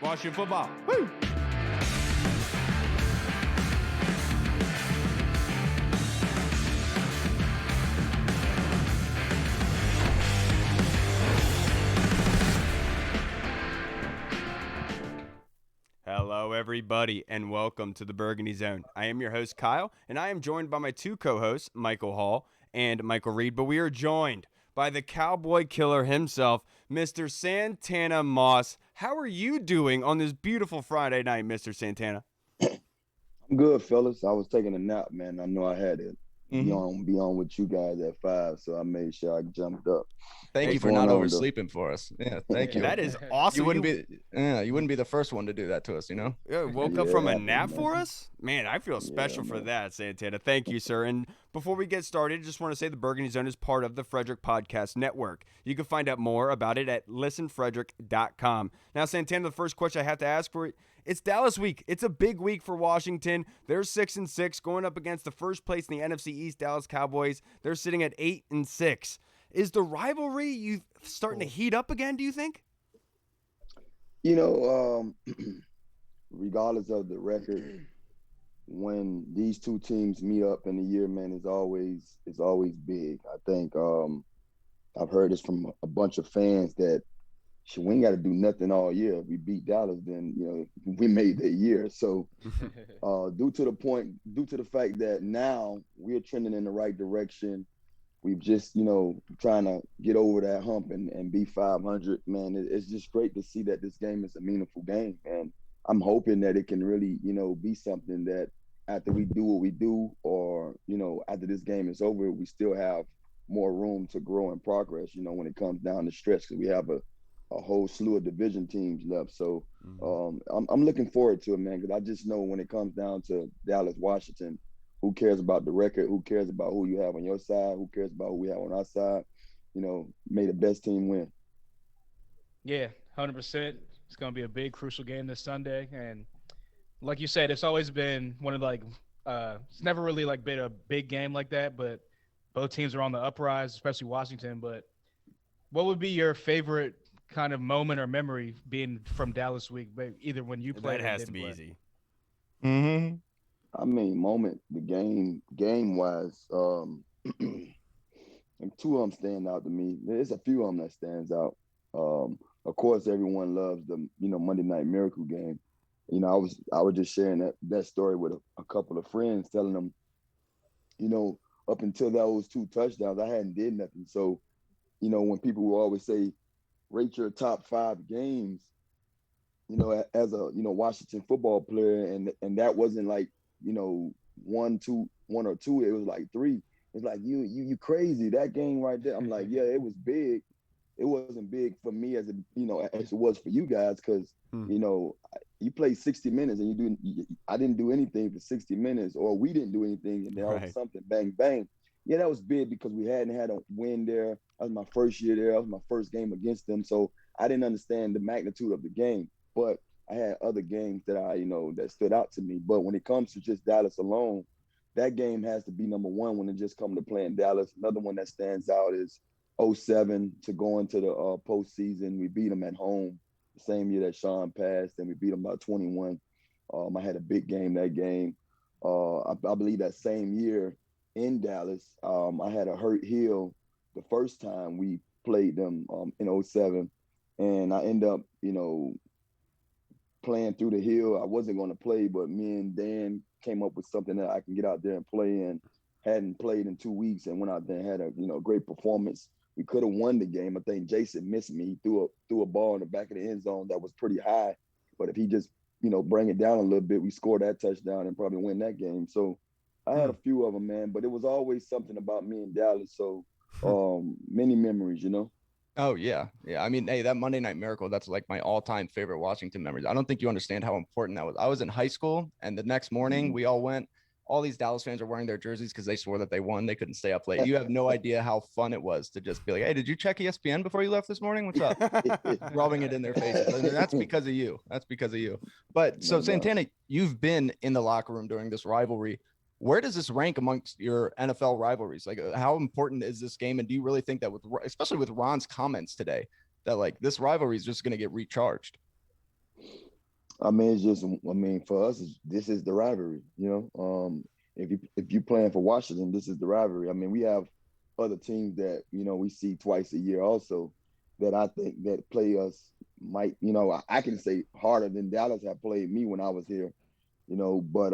Washington football. Woo! Hello, everybody, and welcome to the Burgundy Zone. I am your host, Kyle, and I am joined by my two co-hosts, Michael Hall and Michael Reed, but we are joined by the cowboy killer himself, Mr. Santana Moss. How are you doing on this beautiful Friday night, Mr. Santana? I'm good, fellas. I was taking a nap, man. I know I had to be on with you guys at 5, so I made sure I jumped up. Thank you What's for going not on, though? oversleeping for us. Yeah, thank you. That is awesome. You wouldn't be the first one to do that to us, you know? Woke up Yeah, from it a happened, nap man. for us? Man, I feel special for man. that, Santana. Thank you, sir. And before we get started, I just want to say the Burgundy Zone is part of the Frederick Podcast Network. You can find out more about it at listenfrederick.com. Now, Santana, the first question I have to ask for, it's Dallas week. It's a big week for Washington. They're 6-6 going up against the first place in the NFC East, Dallas Cowboys. They're sitting at 8-6. Is the rivalry starting to heat up again, do you think? You know, regardless of the record, when these two teams meet up in a year, man, it's always big. I think I've heard this from a bunch of fans that shit, we ain't got to do nothing all year. If we beat Dallas, then we made the year. So, due to the fact that now we're trending in the right direction, we've just trying to get over that hump and be 500. Man, it's just great to see that this game is a meaningful game, and I'm hoping that it can really be something that after we do what we do, or after this game is over, we still have more room to grow and progress. When it comes down the stretch, because we have a whole slew of division teams left. So I'm looking forward to it, man, because I just know when it comes down to Dallas, Washington, who cares about the record? Who cares about who you have on your side? Who cares about who we have on our side? May the best team win. Yeah, 100%. It's going to be a big, crucial game this Sunday. And like you said, it's always been one of it's never really been a big game like that, but both teams are on the uprise, especially Washington. But what would be your favorite kind of moment or memory being from Dallas week, either when you played That or has to didn't be play? easy. Mm-hmm. I mean, moment, the game wise, and two of them stand out to me. There's a few of them that stands out. Of course, everyone loves the Monday Night Miracle game. I was just sharing that story with a couple of friends, telling them, up until those two touchdowns, I hadn't did nothing. So, when people will always say, rate your top 5 games, as a Washington football player, and that wasn't like one or two, it was like 3. It's like you crazy, that game right there. I'm like, yeah, it was big. It wasn't big for me as it was for you guys, because you play 60 minutes and I didn't do anything for 60 minutes, or we didn't do anything, and then all of a something bang bang. Yeah, that was big because we hadn't had a win there. That was my first year there. That was my first game against them, so I didn't understand the magnitude of the game. But I had other games that that stood out to me. But when it comes to just Dallas alone, that game has to be number one when it just comes to playing Dallas. Another one that stands out is '07 to go into the postseason. We beat them at home the same year that Sean passed, and we beat them by 21. I had a big game that game. I believe that same year in Dallas, I had a hurt heel the first time we played them in '07, and I end up, playing through the hill. I wasn't going to play, but me and Dan came up with something that I can get out there and play, and hadn't played in 2 weeks, and went out there and had a great performance. We could have won the game. I think Jason missed me. He threw a ball in the back of the end zone that was pretty high, but if he just bring it down a little bit, we scored that touchdown and probably win that game. So I had a few of them, man, but it was always something about me in Dallas. So many memories. Oh, yeah. Yeah. I mean, hey, that Monday Night Miracle, that's like my all-time favorite Washington memories. I don't think you understand how important that was. I was in high school, and the next morning we all went. All these Dallas fans are wearing their jerseys because they swore that they won. They couldn't stay up late. You have no idea how fun it was to just be like, hey, did you check ESPN before you left this morning? What's up? Rubbing it in their faces. And that's because of you. That's because of you. But so, Santana, you've been in the locker room during this rivalry. Where does this rank amongst your NFL rivalries? Like, how important is this game? And do you really think that especially with Ron's comments today, that like this rivalry is just going to get recharged? I mean, it's just, I mean, for us, this is the rivalry. If you playing for Washington, this is the rivalry. I mean, we have other teams that we see twice a year also that I think that play us might I can say harder than Dallas have played me when I was here. But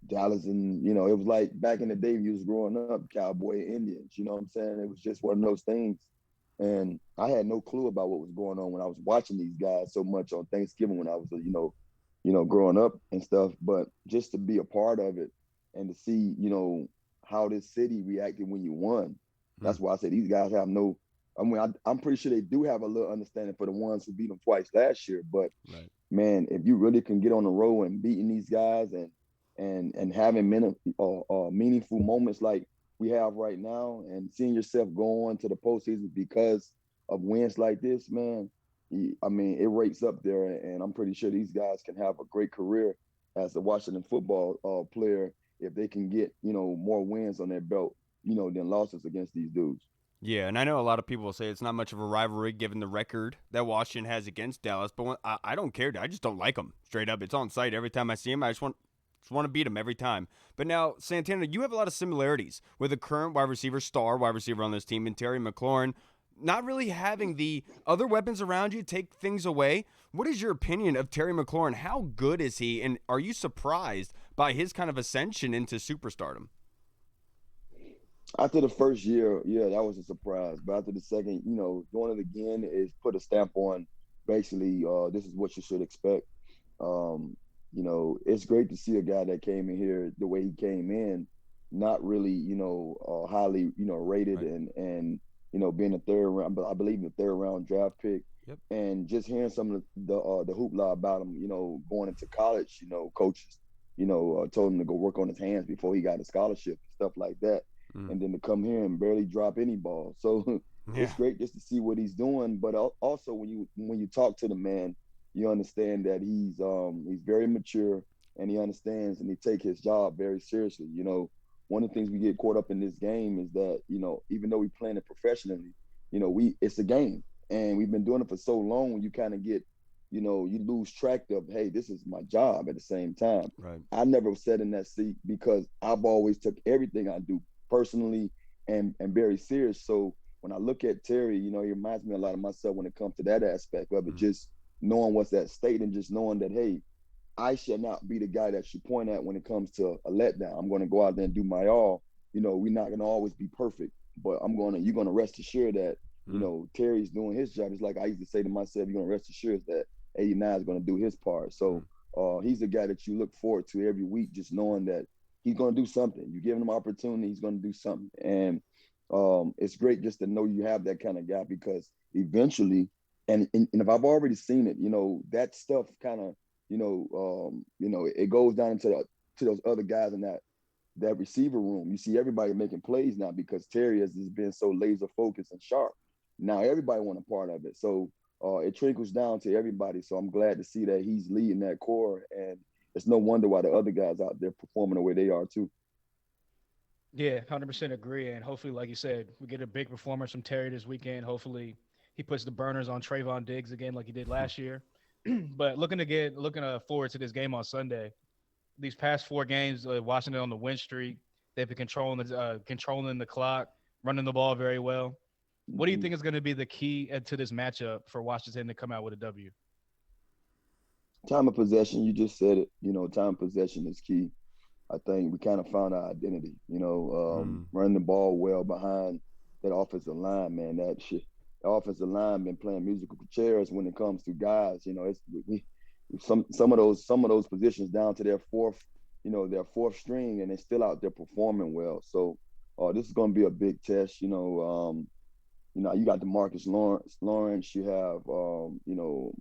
Dallas and it was like back in the day when you was growing up, Cowboy Indians. You know what I'm saying? It was just one of those things. And I had no clue about what was going on when I was watching these guys so much on Thanksgiving when I was, growing up and stuff. But just to be a part of it and to see, how this city reacted when you won. That's why I say these guys have no. I mean, I'm pretty sure they do have a little understanding for the ones who beat them twice last year. But man, if you really can get on the road and beating these guys and having meaningful moments like we have right now and seeing yourself go on to the postseason because of wins like this, man, I mean, it rates up there. And I'm pretty sure these guys can have a great career as a Washington football player if they can get, more wins on their belt, than losses against these dudes. Yeah, and I know a lot of people will say it's not much of a rivalry given the record that Washington has against Dallas, but I don't care. I just don't like them straight up. It's on site every time I see them. I just want to beat them every time. But now, Santana, you have a lot of similarities with the current star wide receiver on this team, and Terry McLaurin, not really having the other weapons around you take things away. What is your opinion of Terry McLaurin? How good is he, and are you surprised by his kind of ascension into superstardom? After the first year, yeah, that was a surprise. But after the second, doing it again is put a stamp on basically this is what you should expect. It's great to see a guy that came in here the way he came in, not really, highly, rated and being a third round, but I believe the third round draft pick. Yep. And just hearing some of the hoopla about him, going into college, coaches, told him to go work on his hands before he got a scholarship and stuff like that. And then to come here and barely drop any ball. So it's great just to see what he's doing. But also when you talk to the man, you understand that he's very mature and he understands and he take his job very seriously. One of the things we get caught up in this game is that, even though we playing it professionally, it's a game. And we've been doing it for so long when you kind of get, you lose track of, hey, this is my job at the same time. Right. I never sat in that seat because I've always took everything I do personally and very serious. So when I look at Terry, he reminds me a lot of myself when it comes to that aspect of it, just knowing what's at stake and just knowing that, hey, I shall not be the guy that you point at when it comes to a letdown. I'm going to go out there and do my all. We're not going to always be perfect, but you're going to rest assured that, Terry's doing his job. It's like I used to say to myself, you're going to rest assured that 89 is going to do his part. So he's a guy that you look forward to every week, just knowing that he's going to do something. You give him opportunity, he's going to do something. And it's great just to know you have that kind of guy because eventually, and if I've already seen it, that stuff kind of, it goes down to those other guys in that receiver room. You see everybody making plays now because Terry has just been so laser focused and sharp. Now everybody want a part of it. So it trickles down to everybody. So I'm glad to see that he's leading that core, and it's no wonder why the other guys out there performing the way they are too. Yeah, 100% agree. And hopefully, like you said, we get a big performance from Terry this weekend. Hopefully, he puts the burners on Trayvon Diggs again, like he did last year. But looking forward to this game on Sunday. These past four games, Washington on the win streak. They've been controlling the clock, running the ball very well. What do you think is going to be the key to this matchup for Washington to come out with a W? Time of possession, you just said it. Time of possession is key. I think we kind of found our identity. Running the ball well behind that offensive line, man. The offensive line been playing musical chairs when it comes to guys. It's some of those positions down to their fourth string, and they're still out there performing well. So this is going to be a big test. You got Demaryius Lawrence, you have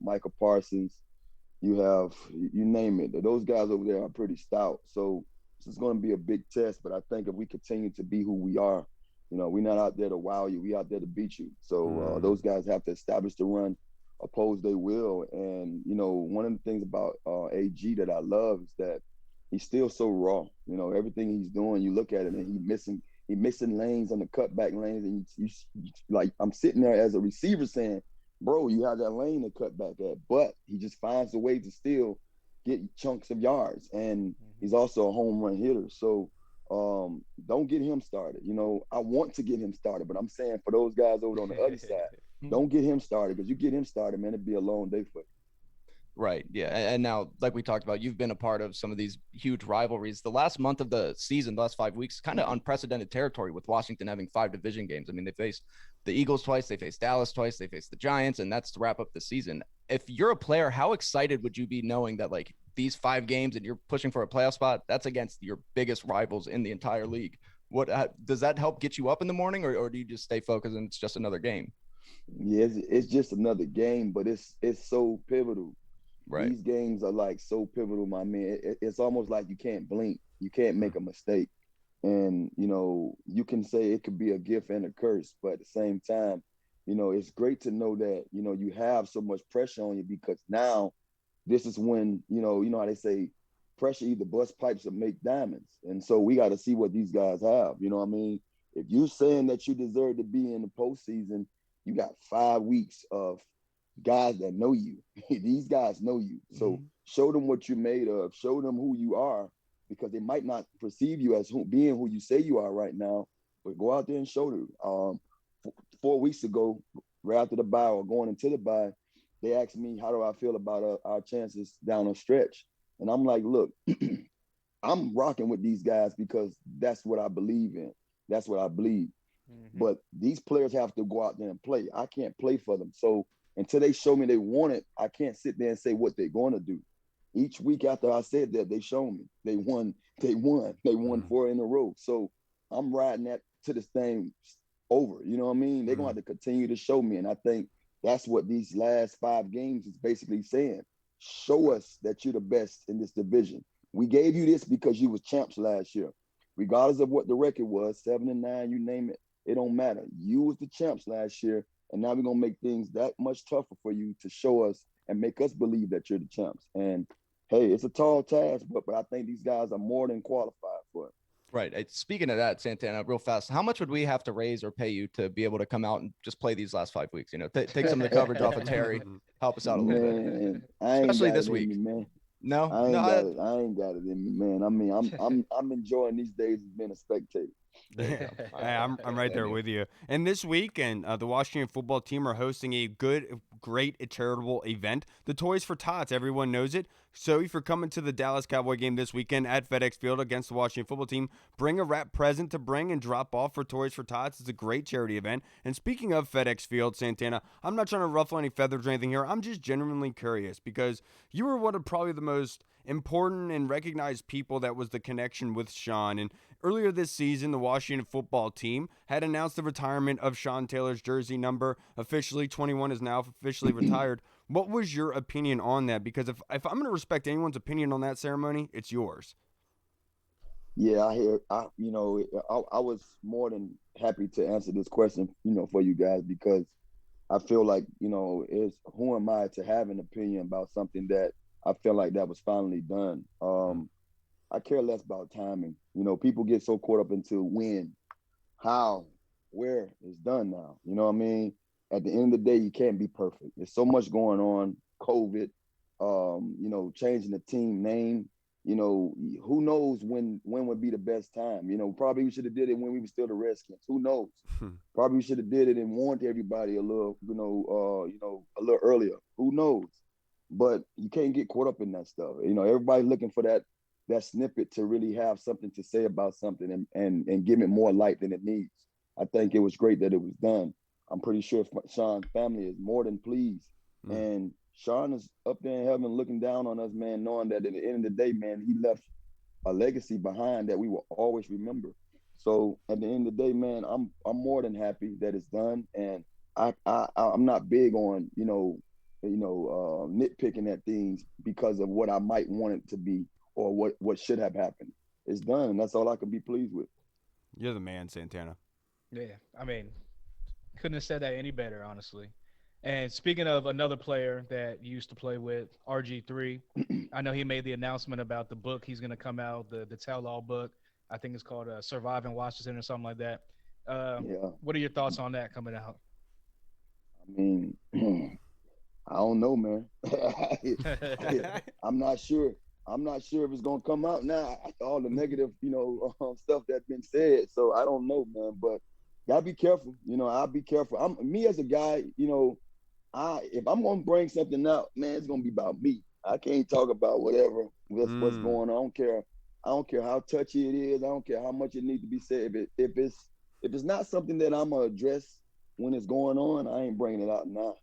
Michael Parsons, you have you name it. Those guys over there are pretty stout. So this is going to be a big test. But I think if we continue to be who we are, we're not out there to wow you. We out there to beat you. So those guys have to establish the run, oppose they will. And one of the things about AG that I love is that he's still so raw. Everything he's doing, you look at it and he missing lanes on the cutback lanes, and you like I'm sitting there as a receiver saying, bro, you have that lane to cut back at. But he just finds a way to still get chunks of yards. And he's also a home run hitter. So don't get him started. You know, I want to get him started, but I'm saying for those guys over on the other side, don't get him started, because you get him started, man, it'd be a long day for you. Right. Yeah. And now, like we talked about, you've been a part of some of these huge rivalries. The last month of the season, the last 5 weeks, kind of unprecedented territory with Washington having 5 division games. I mean, they faced the Eagles twice, they faced Dallas twice, they faced the Giants, and that's to wrap up the season. If you're a player, how excited would you be knowing that like these 5 games and you're pushing for a playoff spot, that's against your biggest rivals in the entire league? What does that help get you up in the morning, or do you just stay focused and it's just another game? Yeah, it's just another game, but it's so pivotal. Right. These games are like so pivotal, my man. It's almost like you can't blink. You can't make a mistake. And, you know, you can say it could be a gift and a curse, but at the same time, you know, it's great to know that, you know, you have so much pressure on you, because now this is when, you know how they say pressure either bust pipes or make diamonds. And so we got to see what these guys have. You know what I mean? If you're saying that you deserve to be in the postseason, you got 5 weeks of guys that know you. These guys know you. So show them what you're made of. Show them who you are, because they might not perceive you as being who you say you are right now, but go out there and show them. 4 weeks ago, right after the bye or going into the bye, they asked me, how do I feel about our chances down a stretch? And I'm like, look, I'm rocking with these guys because that's what I believe in. That's what I believe. But these players have to go out there and play. I can't play for them. So until they show me they want it, I can't sit there and say what they're going to do. Each week after I said that, they show me. They won 4 in a row. So I'm riding that to this thing over. You know what I mean? They're going to have to continue to show me. And I think that's what these last 5 games is basically saying. Show us that you're the best in this division. We gave you this because you was champs last year. Regardless of what the record was, 7-9, you name it, it don't matter. You was the champs last year. And now we're going to make things that much tougher for you to show us and make us believe that you're the champs. And, hey, it's a tall task, but I think these guys are more than qualified for it. Right. Speaking of that, Santana, real fast, how much would we have to raise or pay you to be able to come out and just play these last 5 weeks? You know, take some of the coverage off of Terry, help us out a little bit, especially this week. Man. No, I ain't got it in me, man. I mean, I'm enjoying these days as being a spectator. Hey, I'm right there with you. And this weekend, the Washington football team are hosting a great charitable event, the Toys for Tots. Everyone knows it. So if you're coming to the Dallas Cowboy game this weekend at FedEx Field against the Washington football team, bring a wrap present to bring and drop off for Toys for Tots. It's a great charity event. And speaking of FedEx Field, Santana, I'm not trying to ruffle any feathers or anything here. I'm just genuinely curious, because you were one of probably the most important and recognized people that was the connection with Sean. And earlier this season, the Washington football team had announced the retirement of Sean Taylor's jersey number. Officially, 21 is now officially retired. What was your opinion on that? Because if I'm going to respect anyone's opinion on that ceremony, it's yours. Yeah, I was more than happy to answer this question, for you guys, because I feel like, who am I to have an opinion about something that I feel like that was finally done. I care less about timing. People get so caught up into when, how, where it's done now. You know what I mean? At the end of the day, you can't be perfect. There's so much going on. COVID, changing the team name. Who knows when would be the best time? Probably we should have did it when we were still the Redskins. Who knows? Probably we should have did it and warned everybody a little, a little earlier. Who knows? But you can't get caught up in that stuff. Everybody's looking for that snippet to really have something to say about something and give it more light than it needs. I think it was great that it was done. I'm pretty sure Sean's family is more than pleased. And Sean is up there in heaven looking down on us, man, knowing that at the end of the day, man, he left a legacy behind that we will always remember. So at the end of the day, man, I'm more than happy that it's done. And I'm not big on, nitpicking at things because of what I might want it to be or what should have happened. It's done, and that's all I can be pleased with. You're the man, Santana. Yeah, I mean, couldn't have said that any better, honestly. And speaking of another player that you used to play with, RG3, I know he made the announcement about the book he's going to come out, the tell-all book. I think it's called Surviving Washington or something like that. Yeah. What are your thoughts on that coming out? I I mean, I don't know, man. I'm not sure. I'm not sure if it's gonna come out now. All the negative, stuff that's been said. So I don't know, man. But gotta be careful. I'll be careful. I'm me as a guy. If I'm gonna bring something out, man, it's gonna be about me. I can't talk about what's going on. I don't care. I don't care how touchy it is. I don't care how much it needs to be said. If it's not something that I'm gonna address when it's going on, I ain't bringing it out now.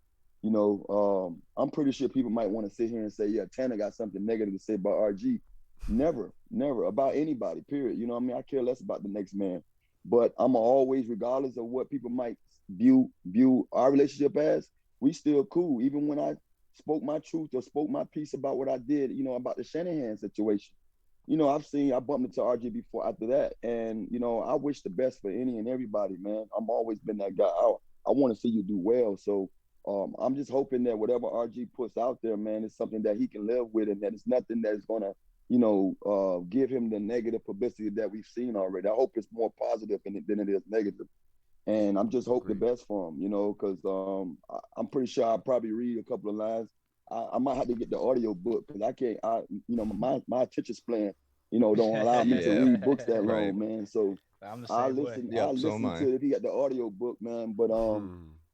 I'm pretty sure people might want to sit here and say, yeah, Tanner got something negative to say about RG. Never, never about anybody, period. You know what I mean? I care less about the next man. But I'm always, regardless of what people might view our relationship as, we still cool. Even when I spoke my truth or spoke my piece about what I did, about the Shanahan situation. I bumped into RG before after that. And, I wish the best for any and everybody, man. I'm always been that guy. I want to see you do well. So I'm just hoping that whatever RG puts out there, man, is something that he can live with and that it's nothing that's going to, give him the negative publicity that we've seen already. I hope it's more positive than it is negative. And I'm just hope the best for him, because I'm pretty sure I'll probably read a couple of lines. I might have to get the audio book because I can't, my attention span, don't allow me to read books that long, man. So I'm the same way. I listen to it if he got the audio book, man. But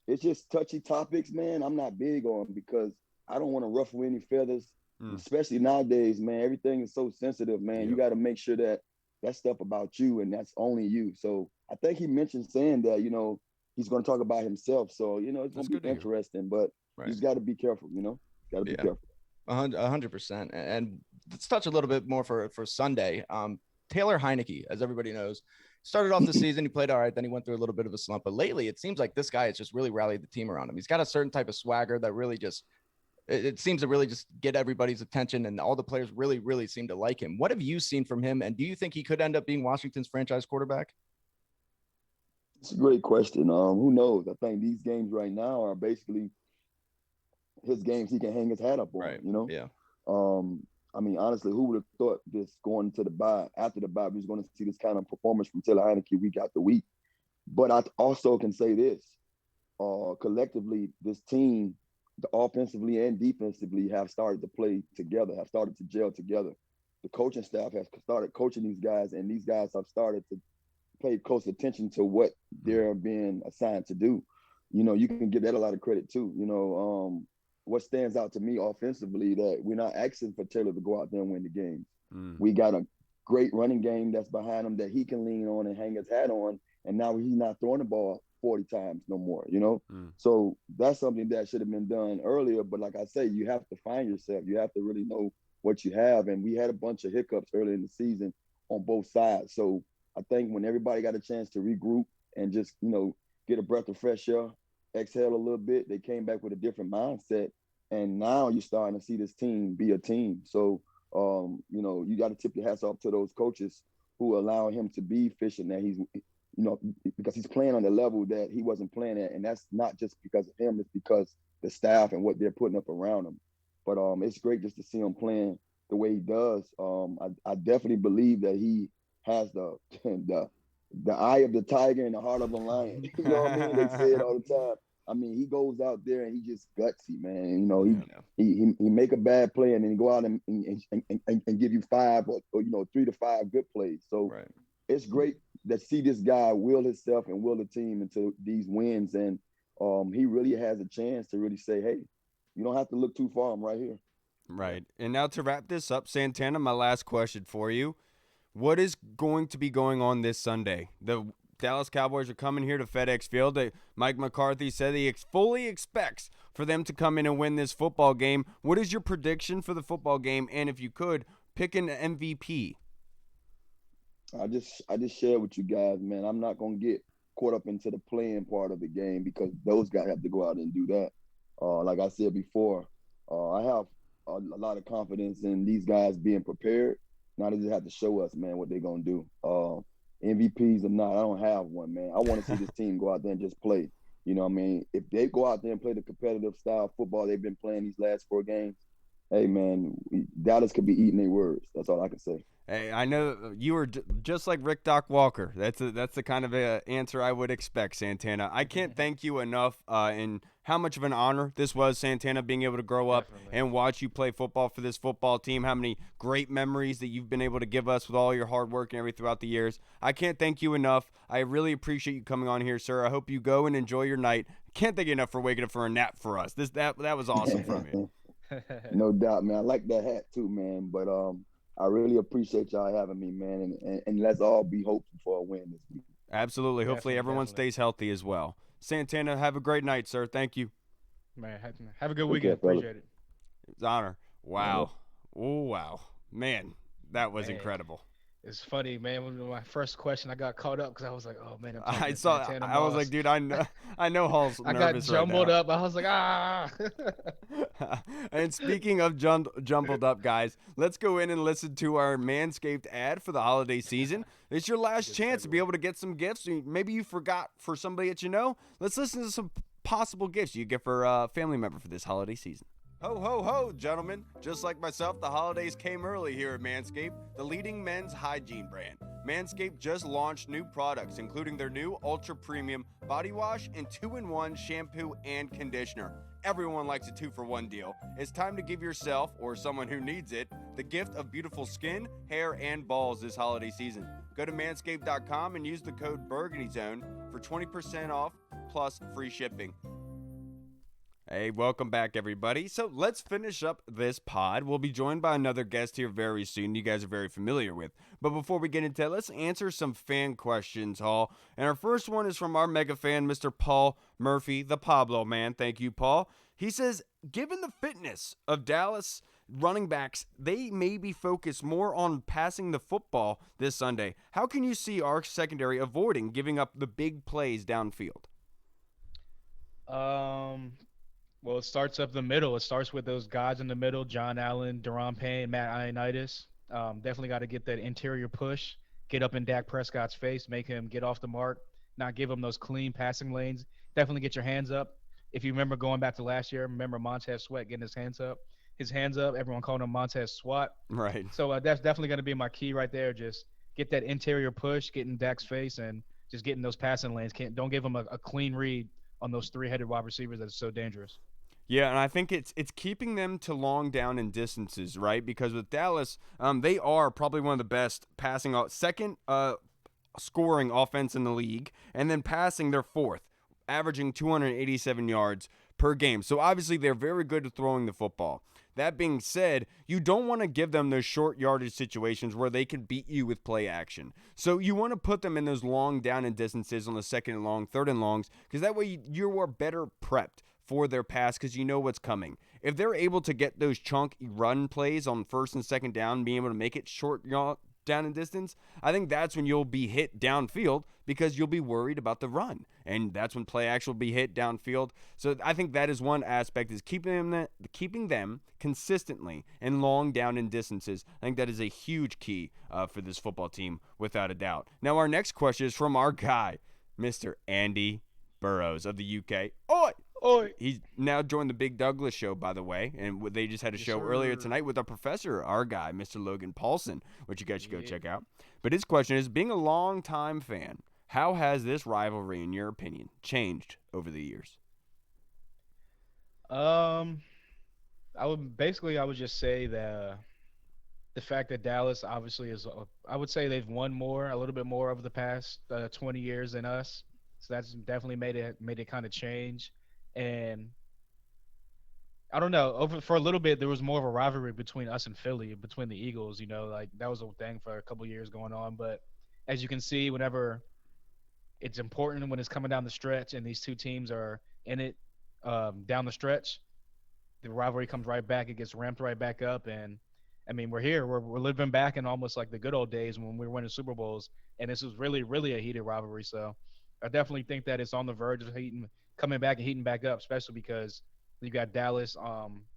it's just touchy topics, man. I'm not big on because I don't want to ruffle any feathers, especially nowadays, man. Everything is so sensitive, man. You got to make sure that stuff about you and that's only you. So I think he mentioned saying that, he's going to talk about himself. So, it's going to be interesting, but he's got to be careful, got to be careful. 100%. And let's touch a little bit more for Sunday. Taylor Heineke, as everybody knows, started off the season. He played all right. Then he went through a little bit of a slump. But lately, it seems like this guy has just really rallied the team around him. He's got a certain type of swagger that really just it seems to really just get everybody's attention. And all the players really, really seem to like him. What have you seen from him? And do you think he could end up being Washington's franchise quarterback? It's a great question. Who knows? I think these games right now are basically his games he can hang his hat up on, Yeah. I mean, honestly, who would have thought this going into the bye, after the bye, we was going to see this kind of performance from Taylor Heineke week after week. But I also can say this, collectively, this team, offensively and defensively, have started to play together, have started to gel together. The coaching staff has started coaching these guys, and these guys have started to pay close attention to what they're being assigned to do. You can give that a lot of credit too. What stands out to me offensively that we're not asking for Taylor to go out there and win the games. We got a great running game that's behind him that he can lean on and hang his hat on. And now he's not throwing the ball 40 times no more, So that's something that should have been done earlier. But like I say, you have to find yourself. You have to really know what you have. And we had a bunch of hiccups early in the season on both sides. So I think when everybody got a chance to regroup and just, get a breath of fresh air, exhale a little bit, they came back with a different mindset. And now you're starting to see this team be a team. So, you got to tip your hats off to those coaches who allow him to be efficient, that he's, because he's playing on the level that he wasn't playing at. And that's not just because of him, it's because the staff and what they're putting up around him. But it's great just to see him playing the way he does. I definitely believe that he has the eye of the tiger and the heart of a lion. You know what I mean? They say it all the time. I mean, he goes out there and he just gutsy, man. He make a bad play and then go out and give you 5 or 3 to 5 good plays. So it's great to see this guy will himself and will the team into these wins. And he really has a chance to really say, hey, you don't have to look too far. I'm right here. Right. And now to wrap this up, Santana, my last question for you. What is going to be going on this Sunday? The Dallas Cowboys are coming here to FedEx Field. Mike McCarthy said he fully expects for them to come in and win this football game. What is your prediction for the football game? And if you could, pick an MVP. I just shared with you guys, man. I'm not going to get caught up into the playing part of the game because those guys have to go out and do that. Like I said before, I have a lot of confidence in these guys being prepared. Now they just have to show us, man, what they're going to do. MVPs or not, I don't have one, man. I want to see this team go out there and just play. You know what I mean? If they go out there and play the competitive style football they've been playing these last 4 games, hey, man, Dallas could be eating their words. That's all I can say. Hey, I know you were just like Rick Doc Walker. That's the kind of answer I would expect, Santana. I can't thank you enough in how much of an honor this was, Santana, being able to grow up Definitely. and watch you play football for this football team. How many great memories that you've been able to give us with all your hard work and everything throughout the years. I can't thank you enough. I really appreciate you coming on here, sir. I hope you go and enjoy your night. Can't thank you enough for waking up for a nap for us. That was awesome from you. No doubt, man. I like that hat too, man. But I really appreciate y'all having me, man. And let's all be hopeful for a win this week. Absolutely. Hopefully Definitely, everyone definitely. stays healthy as well. Santana, have a great night, sir. Thank you. Man, have a good Take weekend. care, fella. Appreciate it. It's an honor. Wow. Oh, wow. Man, that was Man. incredible. It's funny, man. When my first question, I got caught up because I was like, "Oh man, I'm talking I to saw. Santana I was Moss." like, dude, I know Hall's I got nervous jumbled right up. I was like, "Ah." now. And speaking of jumbled up, guys, let's go in and listen to our Manscaped ad for the holiday season. It's your last Good chance to be segue. able to get some gifts. Maybe you forgot for somebody that you know. Let's listen to some possible gifts you get for a family member for this holiday season. Ho, ho, ho, gentlemen. Just like myself, the holidays came early here at Manscaped, the leading men's hygiene brand. Manscaped just launched new products, including their new Ultra Premium Body Wash and 2-in-1 shampoo and conditioner. Everyone likes a 2-for-1 deal. It's time to give yourself, or someone who needs it, the gift of beautiful skin, hair, and balls this holiday season. Go to manscaped.com and use the code BurgundyZone for 20% off plus free shipping. Hey, welcome back, everybody. So let's finish up this pod. We'll be joined by another guest here very soon you guys are very familiar with. But before we get into it, let's answer some fan questions, Hall. And our first one is from our mega fan, Mr. Paul Murphy, the Pablo man. Thank you, Paul. He says, given the fitness of Dallas running backs, they may be focused more on passing the football this Sunday. How can you see our secondary avoiding giving up the big plays downfield? Well, it starts up the middle. It starts with those guys in the middle: John Allen, Deron Payne, Matt Ioannidis. Definitely got to get that interior push, get up in Dak Prescott's face, make him get off the mark, not give him those clean passing lanes. Definitely get your hands up. If you remember going back to last year, remember Montez Sweat getting his hands up. His hands up. Everyone called him Montez Swat. Right. So that's definitely going to be my key right there. Just get that interior push, get in Dak's face, and just getting those passing lanes. Don't give him a clean read on those three-headed wide receivers that is so dangerous. Yeah, and I think it's keeping them to long down and distances, right? Because with Dallas, they are probably one of the best passing second scoring offense in the league, and then passing their fourth, averaging 287 yards per game. So obviously they're very good at throwing the football. That being said, you don't want to give them those short yardage situations where they can beat you with play action. So you want to put them in those long down and distances on the second and long, third and longs, because that way you are better prepped for their pass because you know what's coming. If they're able to get those chunk run plays on first and second down, being able to make it short down and distance, I think that's when you'll be hit downfield because you'll be worried about the run. And that's when play action will be hit downfield. So I think that is one aspect, is keeping them consistently and long down in distances. I think that is a huge key for this football team, without a doubt. Now, our next question is from our guy, Mr. Andy Burrows of the UK. Oi! Oi. He's now joined the Big Douglas show, by the way, and they just had a show earlier tonight with our professor, our guy, Mr. Logan Paulson, which you guys should go check out. But his question is, being a longtime fan, how has this rivalry, in your opinion, changed over the years? I would just say that the fact that Dallas obviously is, I would say they've won a little bit more over the past 20 years than us. So that's definitely made it kind of change. And I don't know, for a little bit there was more of a rivalry between us and Philly, between the Eagles. Like that was a thing for a couple years going on. But as you can see, whenever it's important, when it's coming down the stretch and these two teams are in it down the stretch, the rivalry comes right back. It gets ramped right back up. And I mean, we're here. We're living back in almost like the good old days when we were winning Super Bowls. And this was really, really a heated rivalry. So I definitely think that it's on the verge of coming back and heating back up, especially because you got Dallas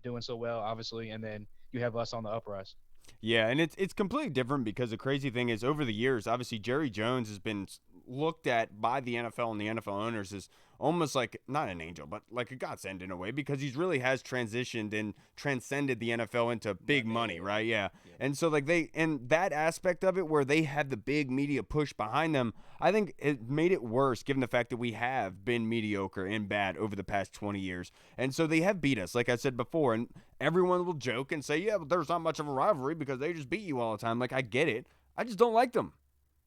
doing so well, obviously, and then you have us on the uprise. Yeah, and it's completely different because the crazy thing is, over the years, obviously Jerry Jones has been looked at by the NFL and the NFL owners as almost like not an angel, but like a godsend in a way, because he really has transitioned and transcended the NFL into big money, right? Yeah. And so like and that aspect of it where they have the big media push behind them, I think it made it worse given the fact that we have been mediocre and bad over the past 20 years. And so they have beat us, like I said before, and everyone will joke and say, yeah, but there's not much of a rivalry because they just beat you all the time. Like, I get it. I just don't like them.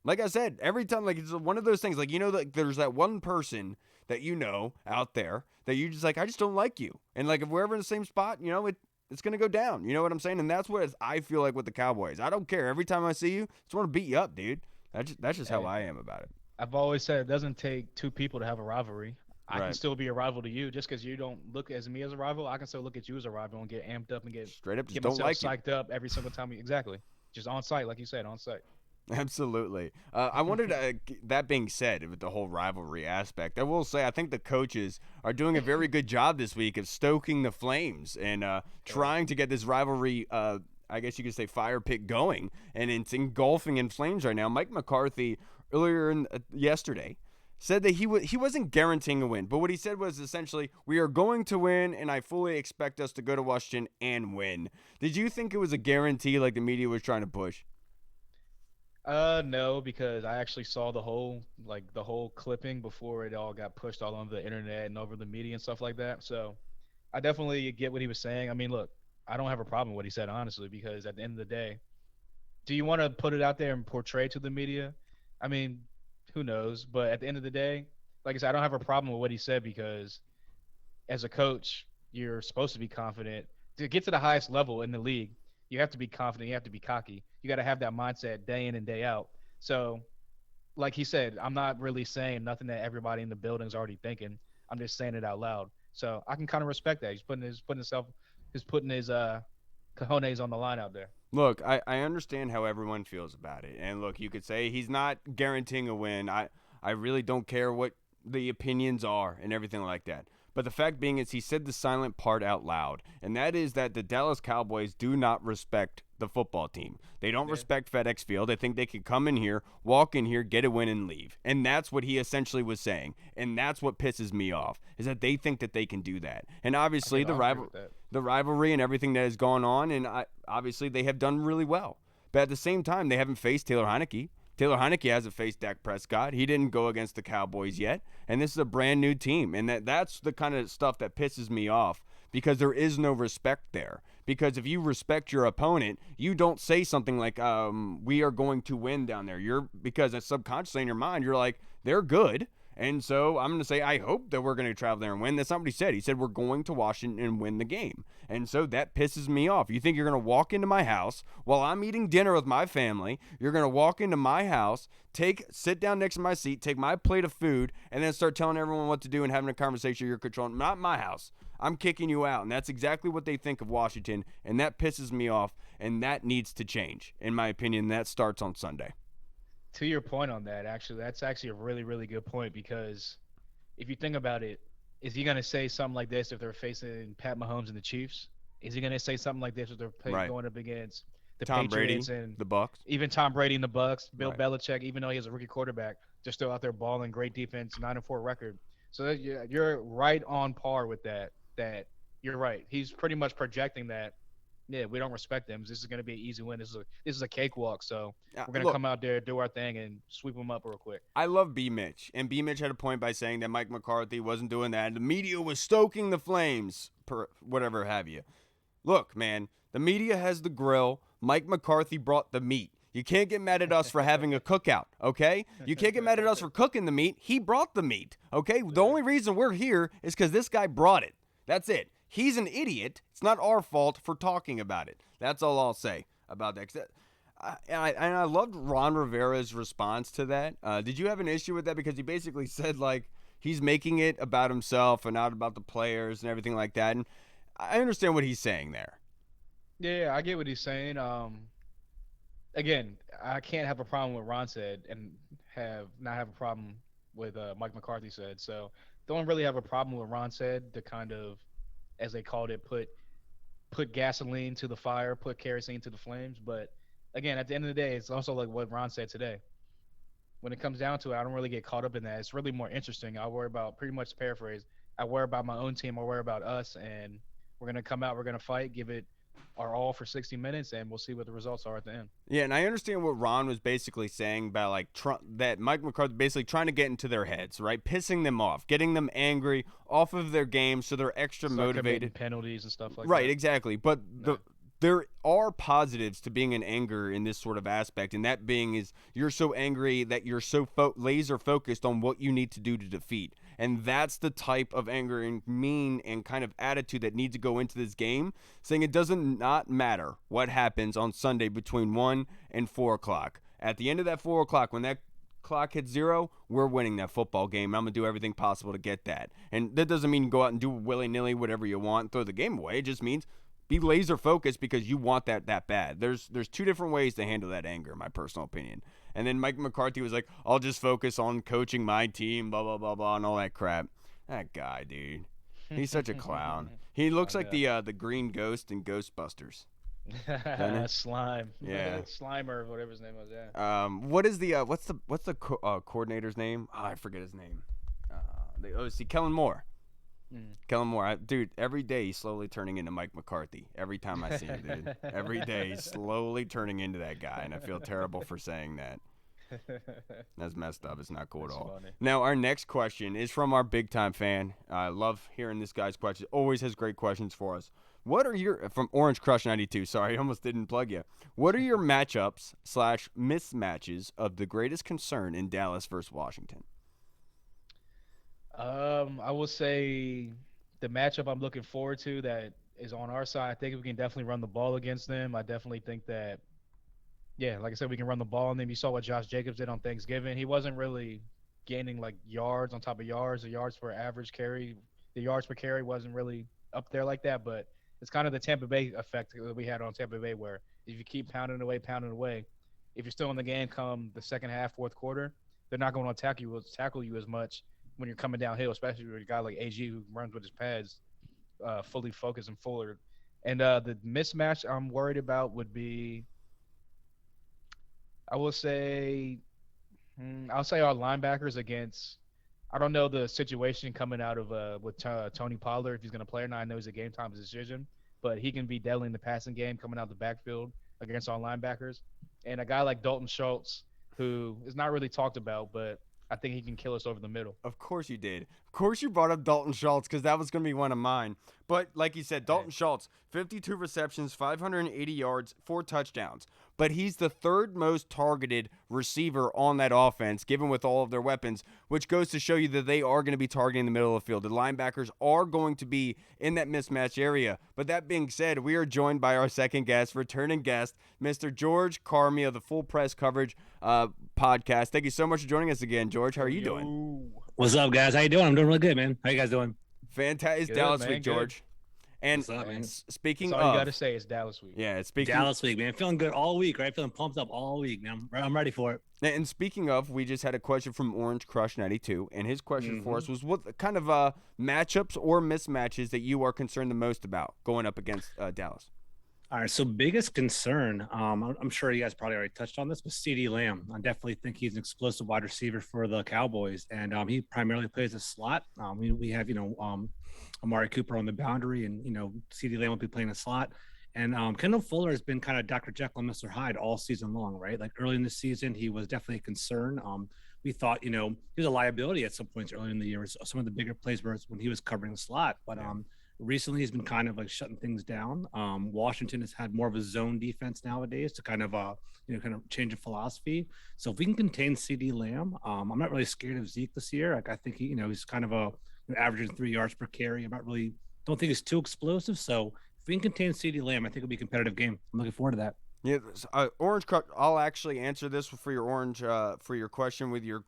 Like I said, every time, like, it's one of those things, like, like, there's that one person that out there that you just like, I just don't like you. And like, if we're ever in the same spot, it's going to go down. You know what I'm saying? And that's what I feel like with the Cowboys. I don't care. Every time I see you, I just want to beat you up, dude. That's just how I am about it. I've always said it doesn't take two people to have a rivalry. I can still be a rival to you just because you don't look as me as a rival. I can still look at you as a rival and get amped up and get straight up, just get don't myself like psyched up every single time. Exactly. Just on site, like you said, on site. Absolutely. I wanted to, that being said, with the whole rivalry aspect, I will say I think the coaches are doing a very good job this week of stoking the flames and trying to get this rivalry, I guess you could say, fire pit going, and it's engulfing in flames right now. Mike McCarthy earlier yesterday said that he wasn't guaranteeing a win, but what he said was essentially, we are going to win, and I fully expect us to go to Washington and win. Did you think it was a guarantee like the media was trying to push? No, because I actually saw the whole clipping before it all got pushed all over the internet and over the media and stuff like that. So I definitely get what he was saying. I mean, look, I don't have a problem with what he said, honestly, because at the end of the day, do you want to put it out there and portray to the media? I mean, who knows? But at the end of the day, like I said, I don't have a problem with what he said because as a coach, you're supposed to be confident. To get to the highest level in the league, you have to be confident. You have to be cocky. You got to have that mindset day in and day out. So, like he said, I'm not really saying nothing that everybody in the building's already thinking. I'm just saying it out loud. So I can kind of respect that. He's putting his cojones on the line out there. Look, I understand how everyone feels about it. And look, you could say he's not guaranteeing a win. I really don't care what the opinions are and everything like that. But the fact being is he said the silent part out loud, and that is that the Dallas Cowboys do not respect the football team. They don't respect FedEx Field. They think they can come in here, walk in here, get a win, and leave. And that's what he essentially was saying. And that's what pisses me off, is that they think that they can do that. And obviously the rivalry and everything that has gone on, and obviously they have done really well. But at the same time, they haven't faced Taylor Heineke. Taylor Heineke hasn't faced Dak Prescott. He didn't go against the Cowboys yet. And this is a brand new team. And that's the kind of stuff that pisses me off, because there is no respect there. Because if you respect your opponent, you don't say something like, we are going to win down there. Because it's subconsciously in your mind, you're like, they're good. And so I'm going to say, I hope that we're going to travel there and win. That's not what he said. He said, we're going to Washington and win the game. And so that pisses me off. You think you're going to walk into my house while I'm eating dinner with my family. You're going to walk into my house, sit down next to my seat, take my plate of food, and then start telling everyone what to do and having a conversation you're controlling. Not my house. I'm kicking you out. And that's exactly what they think of Washington. And that pisses me off. And that needs to change. In my opinion, that starts on Sunday. To your point on that, actually, that's actually a really, really good point, because if you think about it, is he going to say something like this if they're facing Pat Mahomes and the Chiefs? Is he going to say something like this if they're going up against the Tom Patriots Brady, and the Bucks? Even Tom Brady and the Bucks, Bill Belichick, even though he has a rookie quarterback, they're still out there balling, great defense, 9-4 record. So you're right on par with that. That you're right. He's pretty much projecting that. Yeah, we don't respect them. This is going to be an easy win. This is a cakewalk. So we're going to come out there, do our thing, and sweep them up real quick. I love B. Mitch. And B. Mitch had a point by saying that Mike McCarthy wasn't doing that. The media was stoking the flames, whatever have you. Look, man, the media has the grill. Mike McCarthy brought the meat. You can't get mad at us for having a cookout, okay? You can't get mad at us for cooking the meat. He brought the meat, okay? The only reason we're here is because this guy brought it. That's it. He's an idiot. It's not our fault for talking about it. That's all I'll say about that. I loved Ron Rivera's response to that. Did you have an issue with that? Because he basically said, like, he's making it about himself and not about the players and everything like that. And I understand what he's saying there. Yeah, I get what he's saying. Again, I can't have a problem with Ron said and not have a problem with Mike McCarthy said. So don't really have a problem with Ron said to kind of, as they called it, put gasoline to the fire, put kerosene to the flames. But again, at the end of the day, it's also like what Ron said today. when it comes down to it, I don't really get caught up in that. It's really more interesting. I worry about, pretty much paraphrase, I worry about my own team. I worry about us, and we're gonna come out. We're gonna fight, give it our all for 60 minutes, and we'll see what the results are at the end. Yeah, and I understand what Ron was basically saying about like that Mike McCarthy basically trying to get into their heads, right? Pissing them off, getting them angry off of their game so they're extra Start motivated. committing penalties and stuff like that. Right, exactly. But there are positives to being in anger in this sort of aspect, and that being is you're so angry that you're so laser focused on what you need to do to defeat. And that's the type of anger and mean and kind of attitude that needs to go into this game, saying it doesn't not matter what happens on Sunday between 1 and 4 o'clock. At the end of that 4 o'clock, when that clock hits 0, we're winning that football game. I'm going to do everything possible to get that. And that doesn't mean go out and do willy-nilly whatever you want and throw the game away. It just means be laser focused because you want that bad. There's two different ways to handle that anger, in my personal opinion. And then Mike McCarthy was like, I'll just focus on coaching my team, blah, blah, blah, blah, and all that crap. That guy, dude. He's such a clown. He looks like the green ghost in Ghostbusters. Slime. Yeah. Slimer, whatever his name was, yeah. What is the what's the coordinator's name? Oh, I forget his name. Kellen Moore. Kellen Moore, dude, every day he's slowly turning into Mike McCarthy. Every time I see him, dude. Every day he's slowly turning into that guy, and I feel terrible for saying that. That's messed up. It's not cool at all. Funny. Now, our next question is from our big-time fan. I love hearing this guy's questions. Always has great questions for us. What are your, from Orange Crush 92, sorry, I almost didn't plug you. What are your matchups / mismatches of the greatest concern in Dallas versus Washington? I will say the matchup I'm looking forward to that is on our side. I think we can definitely run the ball against them. I definitely think that, yeah, like I said, we can run the ball. And then you saw what Josh Jacobs did on Thanksgiving. He wasn't really gaining like yards on top of yards. The yards per average carry, the yards per carry wasn't really up there like that. But it's kind of the Tampa Bay effect that we had on Tampa Bay, where if you keep pounding away, if you're still in the game come the second half, fourth quarter, they're not going to tackle you as much when you're coming downhill, especially with a guy like AG who runs with his pads fully focused and forward. And the mismatch I'm worried about would be, I'll say our linebackers against, I don't know the situation coming out of with Tony Pollard, if he's going to play or not. I know it's a game time decision, but he can be deadly in the passing game coming out the backfield against our linebackers. And a guy like Dalton Schultz, who is not really talked about, but I think he can kill us over the middle. Of course you did. Of course you brought up Dalton Schultz because that was going to be one of mine. But like you said, Dalton Schultz, 52 receptions, 580 yards, 4 touchdowns. But he's the third most targeted receiver on that offense, given with all of their weapons, which goes to show you that they are going to be targeting the middle of the field. The linebackers are going to be in that mismatch area. But that being said, we are joined by our second guest, returning guest, Mr. George Carmi of the Full Press Coverage podcast. Thank you so much for joining us again, George. How are you doing? What's up, guys? How you doing? I'm doing really good, man. How you guys doing? Fantastic. It's Good, Dallas man, week, good. George. And What's up, man? speaking That's all of, you got to say is Dallas week. yeah, speaking Dallas week, man. Feeling good all week, right? Feeling pumped up all week, man. I'm ready for it. And speaking of, we just had a question from Orange Crush 92, and his question for us was what kind of matchups or mismatches that you are concerned the most about going up against Dallas? All right, so biggest concern, I'm sure you guys probably already touched on this, but CeeDee Lamb. I definitely think he's an explosive wide receiver for the Cowboys, and he primarily plays a slot. We have, Amari Cooper on the boundary, and, CeeDee Lamb will be playing a slot. And Kendall Fuller has been kind of Dr. Jekyll and Mr. Hyde all season long, right? Like early in the season, he was definitely a concern. We thought, he was a liability at some points early in the year. Some of the bigger plays were when he was covering the slot, but recently he's been kind of like shutting things down. Washington has had more of a zone defense nowadays to kind of change the philosophy. So if we can contain CeeDee Lamb, I'm not really scared of Zeke this year. Like I think he's kind of averaging 3 yards per carry. Don't think he's too explosive. So if we can contain CeeDee Lamb, I think it'll be a competitive game. I'm looking forward to that. Yeah, Orange Crush. I'll actually answer this for your Orange for your question with your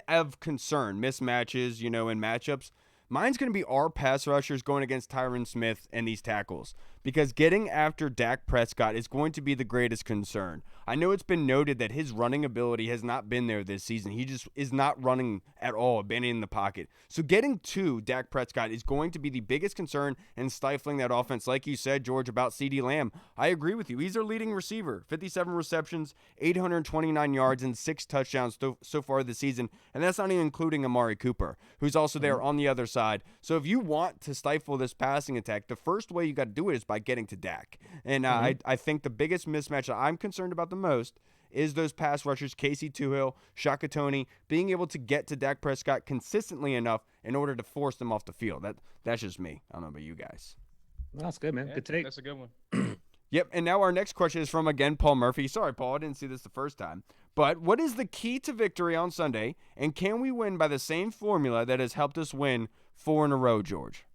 of concern mismatches, in matchups. Mine's going to be our pass rushers going against Tyron Smith and these tackles, because getting after Dak Prescott is going to be the greatest concern. I know it's been noted that his running ability has not been there this season. He just is not running at all, abandoning the pocket. So getting to Dak Prescott is going to be the biggest concern in stifling that offense. Like you said, George, about CeeDee Lamb, I agree with you. He's their leading receiver, 57 receptions, 829 yards, and 6 touchdowns so far this season. And that's not even including Amari Cooper, who's also there on the other side. So if you want to stifle this passing attack, the first way you got to do it is by getting to Dak. And I think the biggest mismatch that I'm concerned about the most is those pass rushers, Casey Tuhill, Shaka Toney, being able to get to Dak Prescott consistently enough in order to force them off the field. That's just me. I don't know about you guys. Well, that's good, man. Yeah, Good take. That's a good one. Yep, and now our next question is from, again, Paul Murphy. Sorry, Paul, I didn't see this the first time. But what is the key to victory on Sunday, and can we win by the same formula that has helped us win 4 in a row, George?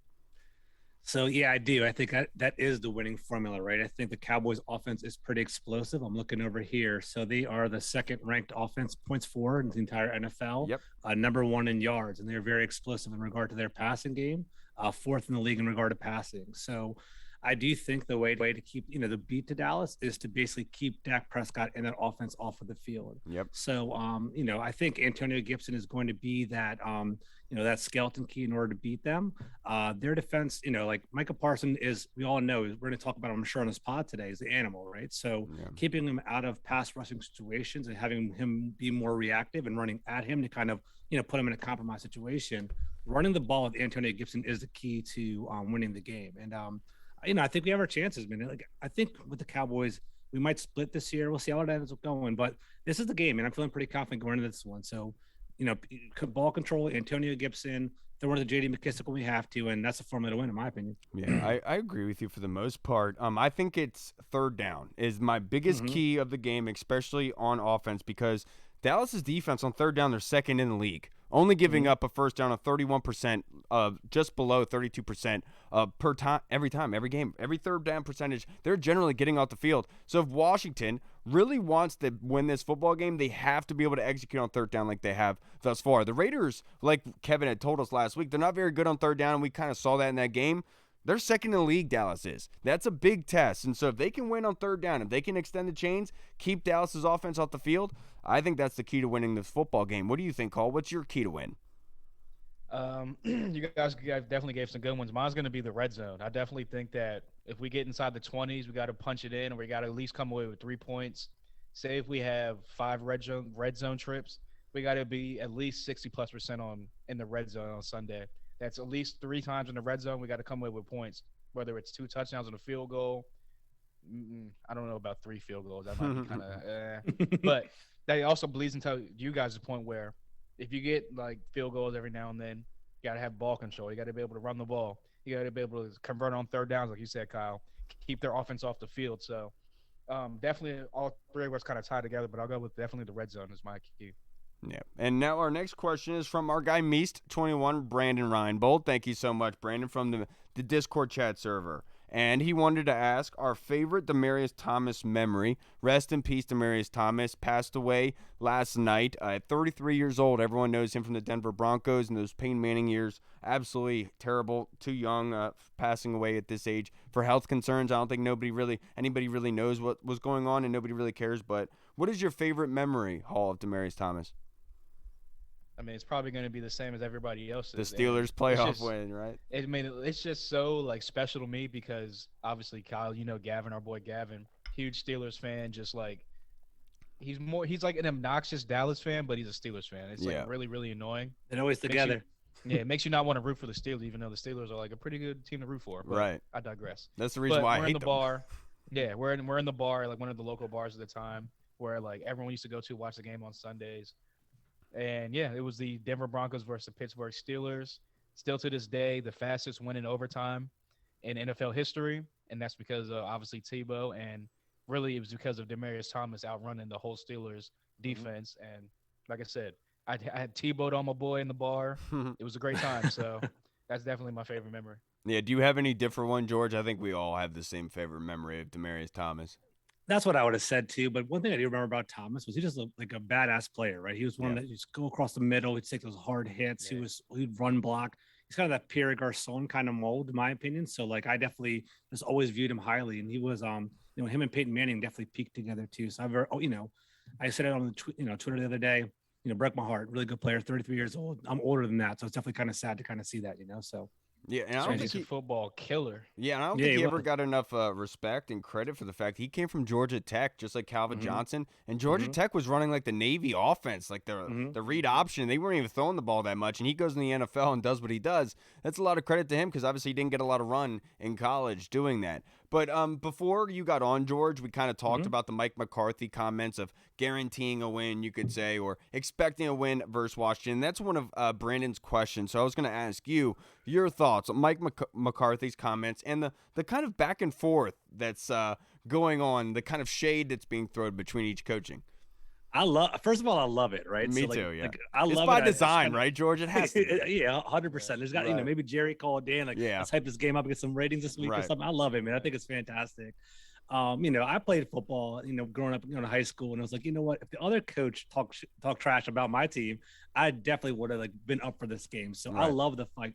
So, yeah, I do. I think that is the winning formula, right? I think the Cowboys offense is pretty explosive. I'm looking over here. So they are the second-ranked offense, points for in the entire NFL. Yep. Number 1 in yards, and they're very explosive in regard to their passing game. 4th in the league in regard to passing. So I do think the way to keep, the beat to Dallas is to basically keep Dak Prescott and that offense off of the field. Yep. So, I think Antonio Gibson is going to be that, that skeleton key in order to beat them. Their defense, like Micah Parsons is, we all know, we're going to talk about him, I'm sure, on this pod today, is the animal, right? So keeping him out of pass rushing situations and having him be more reactive and running at him to kind of, put him in a compromised situation. Running the ball with Antonio Gibson is the key to winning the game. And, I think we have our chances, man. Like, I think with the Cowboys, we might split this year. We'll see how it ends up going, but this is the game, and I'm feeling pretty confident going into this one. So, ball control, Antonio Gibson, throw to J.D. McKissick when we have to, and that's the formula to win, in my opinion. Yeah, I agree with you for the most part. I think it's third down is my biggest key of the game, especially on offense, because Dallas's defense on third down, they're second in the league, only giving up a first down of 31%, just below 32% per time, every game, every third down percentage. They're generally getting off the field. So if Washington really wants to win this football game, they have to be able to execute on third down like they have thus far. The Raiders, like Kevin had told us last week, they're not very good on third down, and we kind of saw that in that game. They're second in the league, Dallas is. That's a big test. And so if they can win on third down, if they can extend the chains, keep Dallas's offense off the field, I think that's the key to winning this football game. What do you think, Cole? What's your key to win? You guys definitely gave some good ones. Mine's going to be the red zone. I definitely think that if we get inside the 20s, we got to punch it in, and we got to at least come away with 3 points. Say if we have 5 red zone trips, we got to be at least 60+% in the red zone on Sunday. That's at least 3 times in the red zone. We got to come away with points, whether it's 2 touchdowns and a field goal. I don't know about 3 field goals. That might be kind of but that also bleeds into you guys' point where if you get like field goals every now and then, you got to have ball control. You got to be able to run the ball. You got to be able to convert on third downs, like you said, Kyle. Keep their offense off the field. So definitely all 3 of us kind of tied together, but I'll go with definitely the red zone is my key. Yeah. And now our next question is from our guy Meast21, Brandon Reinbold. Thank you so much, Brandon, from the Discord chat server. And he wanted to ask our favorite Demaryius Thomas memory. Rest in peace, Demaryius Thomas. Passed away last night at 33 years old. Everyone knows him from the Denver Broncos and those Peyton Manning years. Absolutely terrible. Too young, passing away at this age for health concerns. I don't think anybody really knows what was going on, and nobody really cares. But what is your favorite memory, Hall, of Demaryius Thomas? I mean, it's probably going to be the same as everybody else's. The Steelers playoff win, right? It's just so like special to me because obviously Kyle, Gavin, our boy Gavin, huge Steelers fan. Just like he's like an obnoxious Dallas fan, but he's a Steelers fan. It's like really, really annoying. They're always together. It makes you not want to root for the Steelers, even though the Steelers are like a pretty good team to root for. But right. I digress. That's the reason why I hate them. We're in the bar. Yeah, we're in the bar, like one of the local bars at the time, where like everyone used to go to watch the game on Sundays. And yeah, it was the Denver Broncos versus the Pittsburgh Steelers. Still to this day, the fastest win in overtime in NFL history. And that's because of obviously Tebow. And really, it was because of Demaryius Thomas outrunning the whole Steelers defense. And like I said, I had Tebowed on my boy in the bar. It was a great time. So that's definitely my favorite memory. Yeah. Do you have any different one, George? I think we all have the same favorite memory of Demaryius Thomas. That's what I would have said too. But one thing I do remember about Thomas was he just looked like a badass player, right? He was one that just go across the middle. He'd take those hard hits. He'd run block. he's kind of that Pierre Garçon kind of mold, in my opinion. So like I definitely just always viewed him highly, and he was him and Peyton Manning definitely peaked together too. So I said it on the Twitter the other day. Broke my heart. Really good player, 33 years old. I'm older than that, so it's definitely kind of sad to kind of see that. So. Yeah, and I don't think he's a football killer. Yeah, and I don't think he ever got enough respect and credit for the fact he came from Georgia Tech, just like Calvin Johnson. And Georgia Tech was running like the Navy offense, like the read option. They weren't even throwing the ball that much, and he goes in the NFL and does what he does. That's a lot of credit to him because obviously he didn't get a lot of run in college doing that. But before you got on, George, we kind of talked about the Mike McCarthy comments of guaranteeing a win, you could say, or expecting a win versus Washington. That's one of Brandon's questions. So I was going to ask you your thoughts on Mike McCarthy's comments and the kind of back and forth that's going on, the kind of shade that's being thrown between each coaching. First of all, I love it, right? Me too, yeah. I love it's by design, right, George? It has to. Yeah, 100%. There's got, maybe Jerry called Dan, let's hype this game up and get some ratings this week or something. I love it, man. I think it's fantastic. I played football, growing up in high school, and I was like, you know what? If the other coach talk trash about my team, I definitely would have been up for this game. So I love the fight.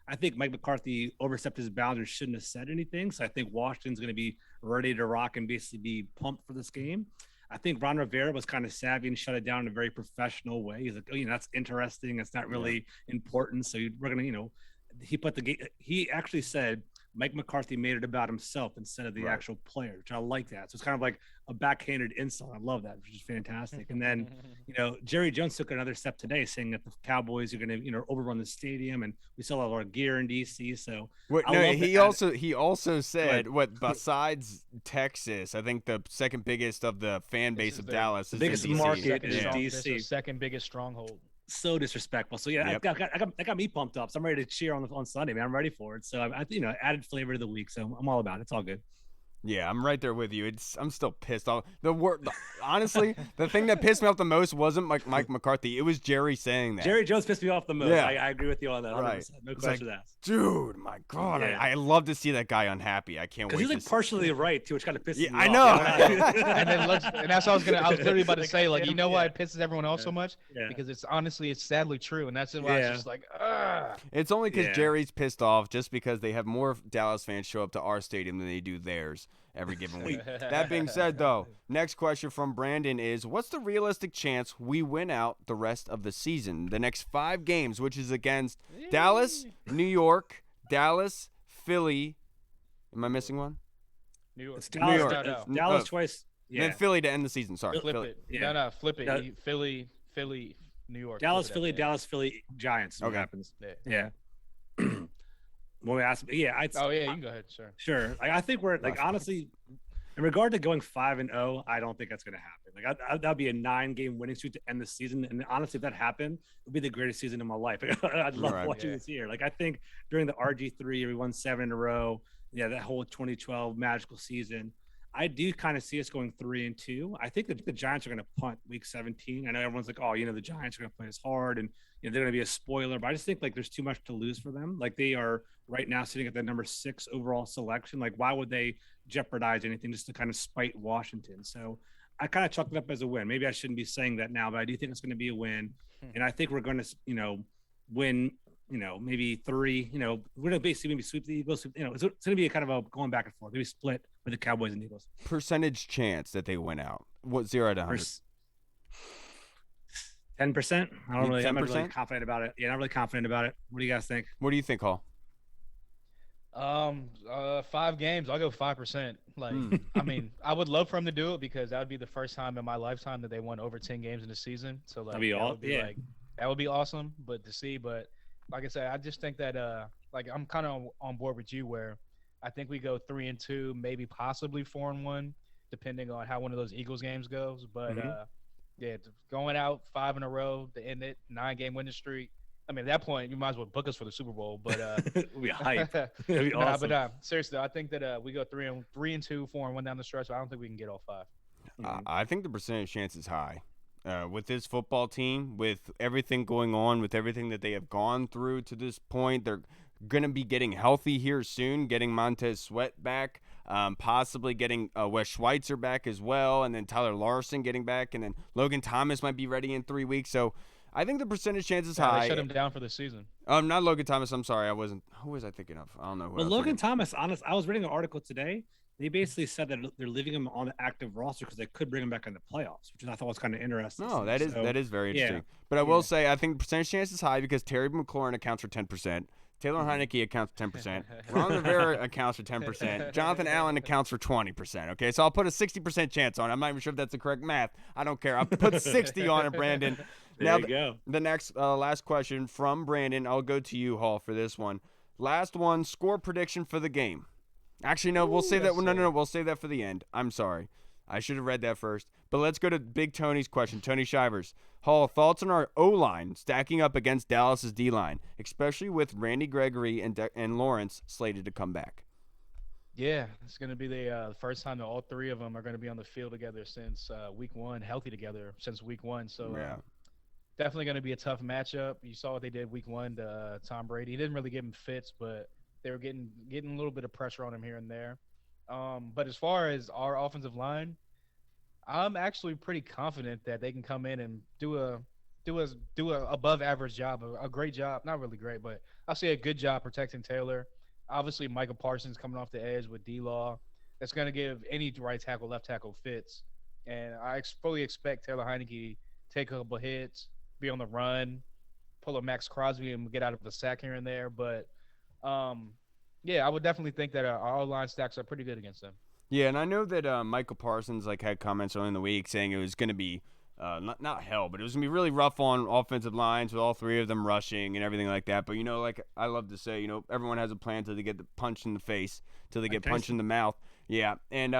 I think Mike McCarthy overstepped his boundaries, shouldn't have said anything. So I think Washington's going to be ready to rock and basically be pumped for this game. I think Ron Rivera was kind of savvy and shut it down in a very professional way. He's like, that's interesting. It's not really important. So we're going to, he put the game. He actually said Mike McCarthy made it about himself instead of the actual player, which I like that. So it's kind of like a backhanded insult. I love that, which is fantastic. And then, Jerry Jones took another step today, saying that the Cowboys are going to, overrun the stadium, and we sell all our gear in DC. So he also said besides Texas, I think the second biggest of the fan base of Dallas is biggest market is DC, second biggest stronghold. So disrespectful. So that got me pumped up. So I'm ready to cheer on Sunday, man. I'm ready for it. So I added flavor to the week. So I'm all about it. It's all good. Yeah, I'm right there with you. I'm still pissed off. Honestly, the thing that pissed me off the most wasn't Mike McCarthy. It was Jerry saying that. Jerry Jones pissed me off the most. Yeah. I agree with you on that. 100%. Right. No question asked. Dude, my God. Yeah. I love to see that guy unhappy. I can't wait. Because he's partially right, too, which kind of pisses me off. I know. And that's what I was literally about to say. Like, you know why it pisses everyone else so much? Yeah. Because it's sadly true. And that's why it's just like, It's only because Jerry's pissed off just because they have more Dallas fans show up to our stadium than they do theirs every given week. That being said, though, next question from Brandon is, what's the realistic chance we win out the rest of the season? The next 5 games, which is against Dallas, New York, Dallas, Philly. Am I missing one? New York. It's Dallas, New York. Dallas twice. Yeah. And then Philly to end the season. Sorry. Flip it. Yeah. No, flip it. Philly, New York. Dallas, Philly, Giants. Okay. What happens. Yeah. When we ask, you can go ahead, sure. I think we're honestly, in regard to going 5-0, I don't think that's going to happen. That'd be a 9-game winning streak to end the season, and honestly, if that happened, it would be the greatest season of my life. I'd love watching this year. I think during the RG3, we won 7 in a row. Yeah, that whole 2012 magical season. I do kind of see us going 3-2. I think that the Giants are going to punt week 17. I know everyone's like, the Giants are going to play us hard and they're going to be a spoiler, but I just think there's too much to lose for them. They are right now sitting at the number 6 overall selection. Why would they jeopardize anything just to kind of spite Washington? So I kind of chalked it up as a win. Maybe I shouldn't be saying that now, but I do think it's going to be a win. And I think we're going to, win, maybe 3, we're going to basically maybe sweep the Eagles. It's going to be a kind of a going back and forth, maybe split with the Cowboys and Eagles. Percentage chance that they win out. What, 0 to 100? 10%. I'm not really confident about it. Yeah, not really confident about it. What do you guys think? What do you think, Hall? 5 games. I'll go 5%. I mean, I would love for them to do it because that would be the first time in my lifetime that they won over 10 games in a season. So that would be awesome. But like I said, I just think that I'm kind of on board with you where I think we go 3-2, maybe possibly 4-1, depending on how one of those Eagles games goes. But going out 5 in a row to end it, 9-game winning streak. I mean, at that point, you might as well book us for the Super Bowl. But we'll be hype. It'll be awesome. But seriously, I think that we go 3-2, 4-1 down the stretch. So I don't think we can get all 5. I think the percentage chance is high. With this football team, with everything going on, with everything that they have gone through to this point, they're going to be getting healthy here soon, getting Montez Sweat back, possibly getting Wes Schweitzer back as well, and then Tyler Larson getting back, and then Logan Thomas might be ready in 3 weeks. So I think the percentage chance is high. They shut him down for the season. Not Logan Thomas. I'm sorry. I wasn't. Who was I thinking of? I don't know. Who Well, I was Logan thinking Thomas, honest, I was reading an article today. They basically said that they're leaving him on the active roster because they could bring him back in the playoffs, which I thought was kind of interesting. No, that is very interesting. Yeah. But I will say, I think the percentage chance is high because Terry McLaurin accounts for 10%. Taylor Mm-hmm. Heineke accounts for 10%. Ron Rivera accounts for 10%. Jonathan Allen accounts for 20%. Okay, so I'll put a 60% chance on it. I'm not even sure if that's the correct math. I don't care. I'll put 60 on it, Brandon. There you go. The next, last question from Brandon. I'll go to you, Hall, for this one. Last one, score prediction for the game. Actually, no, we'll save that. No, we'll save that for the end. I'm sorry. I should have read that first. But let's go to Big Tony's question. Tony Shivers. Hall, thoughts on our O-line stacking up against Dallas's D-line, especially with Randy Gregory and Lawrence slated to come back? Yeah, it's going to be the first time that all three of them are going to be on the field together since week one, healthy together since week one. So Yeah. definitely going to be a tough matchup. You saw what they did week one to Tom Brady. He didn't really give him fits, but they were getting a little bit of pressure on him here and there. But as far as our offensive line, I'm actually pretty confident that they can come in and do a above average job, a great job, not really great, but I'll say a good job protecting Taylor. Obviously, Michael Parsons coming off the edge with D-Law. That's going to give any right tackle, left tackle fits. And I fully expect Taylor Heineke take a couple hits, be on the run, pull a Max Crosby and get out of the sack here and there. But, yeah, I would definitely think that our line stacks are pretty good against them. Yeah, and I know that Michael Parsons had comments earlier in the week saying it was going to be not hell, but it was going to be really rough on offensive lines with all three of them rushing and everything like that. But, I love to say, everyone has a plan till they get punched in the face, till they get punched in the mouth. Yeah, and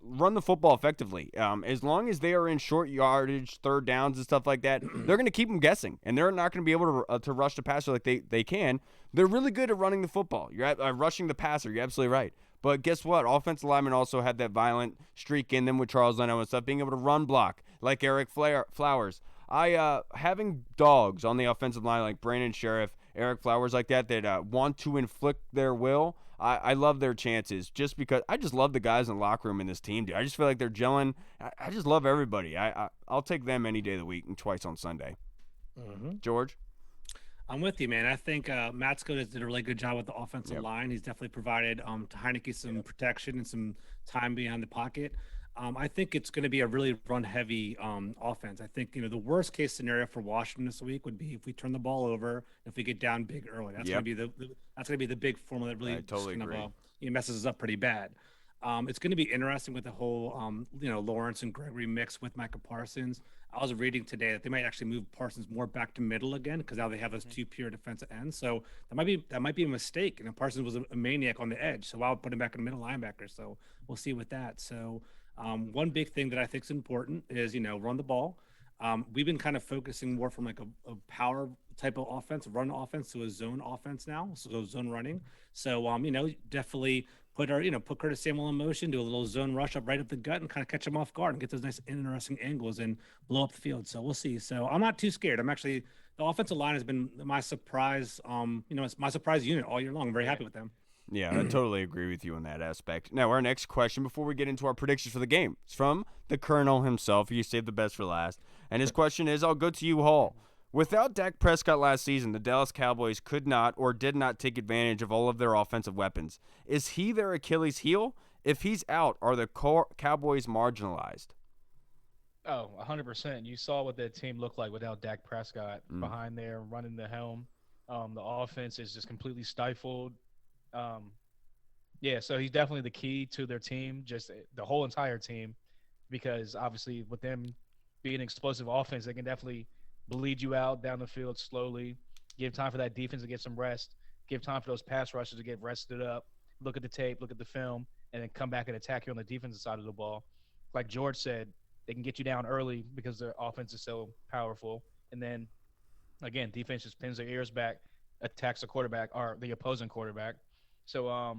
run the football effectively. As long as they are in short yardage, third downs and stuff like that, they're going to keep them guessing, and they're not going to be able to rush the passer like they can. They're really good at running the football. You're rushing the passer. You're absolutely right. But guess what? Offensive linemen also had that violent streak in them with Charles Leno and stuff, being able to run block like Eric Flowers. Having dogs on the offensive line like Brandon Sheriff, Eric Flowers like that want to inflict their will, I love their chances just because I just love the guys in the locker room in this team, dude. I just feel like they're gelling. I just love everybody. I'll take them any day of the week and twice on Sunday. Mm-hmm. George? I'm with you, man. I think Matt Skoda did a really good job with the offensive line. He's definitely provided to Heineke some protection and some time behind the pocket. I think it's going to be a really run-heavy offense. I think the worst case scenario for Washington this week would be if we turn the ball over, if we get down big early. That's going to be the big formula that really messes us up pretty bad. It's going to be interesting with the whole Lawrence and Gregory mix with Micah Parsons. I was reading today that they might actually move Parsons more back to middle again because now they have those two pure defensive ends. So that might be a mistake. And Parsons was a maniac on the edge, so I'll put him back in the middle linebacker. So we'll see with that. So one big thing that I think is important is run the ball. We've been kind of focusing more from like a power type of offense, run offense, to a zone offense now, so zone running. So definitely put Curtis Samuel in motion, do a little zone rush right up the gut, and kind of catch him off guard and get those nice interesting angles and blow up the field. So we'll see. So I'm not too scared. The offensive line has been my surprise. It's my surprise unit all year long. I'm very happy with them. Yeah, I totally agree with you on that aspect. Now, our next question before we get into our predictions for the game is from the Colonel himself. You saved the best for last. And his question is, I'll go to you, Hall. Without Dak Prescott last season, the Dallas Cowboys could not or did not take advantage of all of their offensive weapons. Is he their Achilles heel? If he's out, are the Cowboys marginalized? Oh, 100%. You saw what that team looked like without Dak Prescott behind there running the helm. The offense is just completely stifled. So he's definitely the key to their team, just the whole entire team, because obviously with them being an explosive offense, they can definitely bleed you out down the field slowly, give time for that defense to get some rest, give time for those pass rushers to get rested up, look at the tape, look at the film, and then come back and attack you on the defensive side of the ball. Like George said, they can get you down early because their offense is so powerful. And then, again, defense just pins their ears back, attacks the quarterback or the opposing quarterback. So I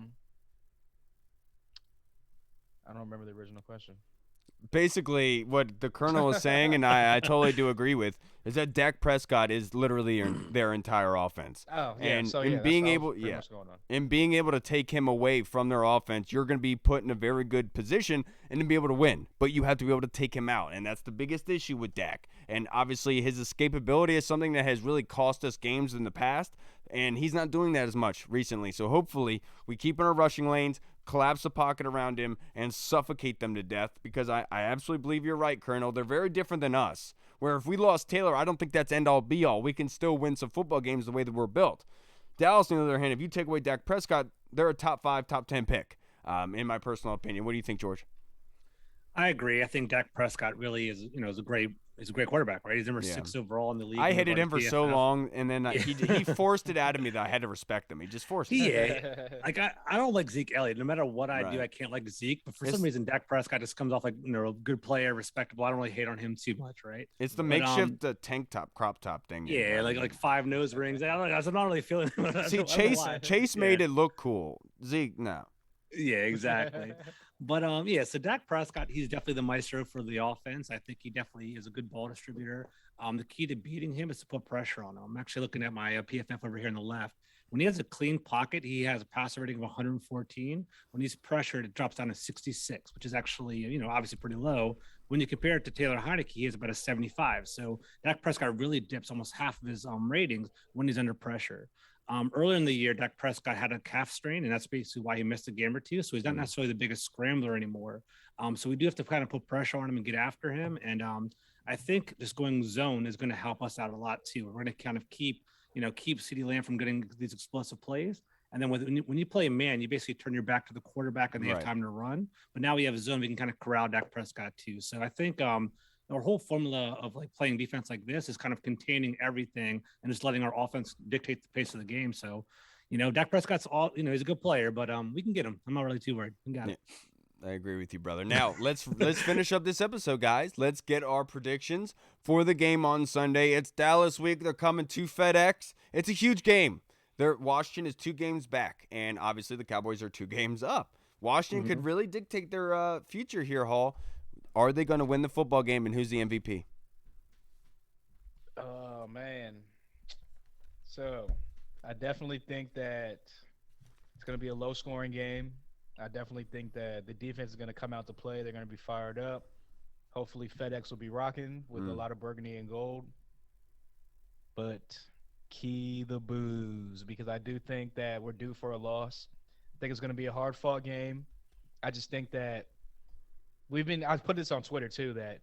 don't remember the original question. Basically, what the Colonel is saying, and I totally do agree with, is that Dak Prescott is literally their entire offense. Oh, yeah. And So, being able to take him away from their offense, you're going to be put in a very good position and to be able to win. But you have to be able to take him out, and that's the biggest issue with Dak. And obviously, his escapability is something that has really cost us games in the past. and he's not doing that as much recently. So hopefully we keep in our rushing lanes, collapse the pocket around him, and suffocate them to death, because I absolutely believe you're right, Colonel. They're very different than us, where if we lost Taylor, I don't think that's end-all, be-all. We can still win some football games the way that we're built. Dallas, on the other hand, if you take away Dak Prescott, they're a top 5, top 10 pick, in my personal opinion. What do you think, George? I agree. I think Dak Prescott really is a great quarterback, right? He's number 6 overall in the league. I hated him for so long, and then he forced it out of me that I had to respect him. He just forced it. Yeah, like I don't like Zeke Elliott. No matter what I do, I can't like Zeke. But for some reason, Dak Prescott just comes off like a good player, respectable. I don't really hate on him too much, right? It's the makeshift tank top, crop top thing. Yeah, like 5 nose rings. I'm not really feeling. See, Chase made it look cool. Zeke, no. Yeah, exactly. But so Dak Prescott, he's definitely the maestro for the offense. I think he definitely is a good ball distributor. The key to beating him is to put pressure on him. I'm actually looking at my PFF over here on the left. When he has a clean pocket, he has a passer rating of 114. When he's pressured, it drops down to 66, which is actually, obviously pretty low. When you compare it to Taylor Heineke, he has about a 75. So Dak Prescott really dips almost half of his ratings when he's under pressure. Earlier in the year, Dak Prescott had a calf strain, and that's basically why he missed a game or two. So he's not necessarily the biggest scrambler anymore. So we do have to kind of put pressure on him and get after him. And I think just going zone is going to help us out a lot too. We're going to kind of keep CeeDee Lamb from getting these explosive plays. And then when you play a man, you basically turn your back to the quarterback and they have time to run. But now we have a zone, we can kind of corral Dak Prescott too. So I think our whole formula of like playing defense like this is kind of containing everything and just letting our offense dictate the pace of the game. So, Dak Prescott's he's a good player, but we can get him. I'm not really too worried. We got it. I agree with you, brother. Now let's finish up this episode, guys. Let's get our predictions for the game on Sunday. It's Dallas week. They're coming to FedEx. It's a huge game. Washington is 2 games back, and obviously the Cowboys are 2 games up. Washington could really dictate their future here, Hall. Are they going to win the football game, and who's the MVP? Oh, man. So I definitely think that it's going to be a low-scoring game. I definitely think that the defense is going to come out to play. They're going to be fired up. Hopefully FedEx will be rocking with a lot of burgundy and gold. But key the booze, because I do think that we're due for a loss. I think it's going to be a hard-fought game. I just think that I put this on Twitter too, that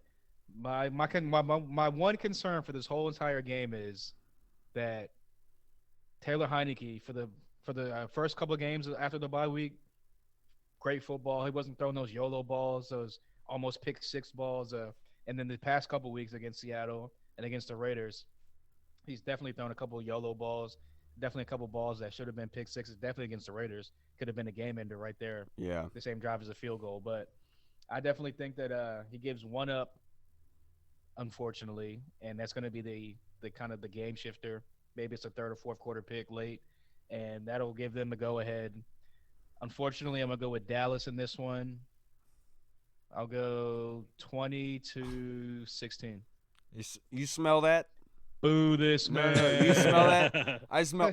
my one concern for this whole entire game is that Taylor Heineke for the first couple of games after the bye week, great football. He wasn't throwing those YOLO balls, those almost pick 6 balls. And then the past couple of weeks against Seattle and against the Raiders, he's definitely thrown a couple of YOLO balls. Definitely a couple of balls that should have been pick 6s. Definitely against the Raiders, could have been a game ender right there. Yeah, the same drive as a field goal, but I definitely think that he gives one up, unfortunately, and that's going to be the kind of the game shifter. Maybe it's a 3rd or 4th quarter pick late, and that'll give them a go-ahead. Unfortunately, I'm going to go with Dallas in this one. I'll go 20-16. You smell that? Boo this man. No, you smell that? I smell.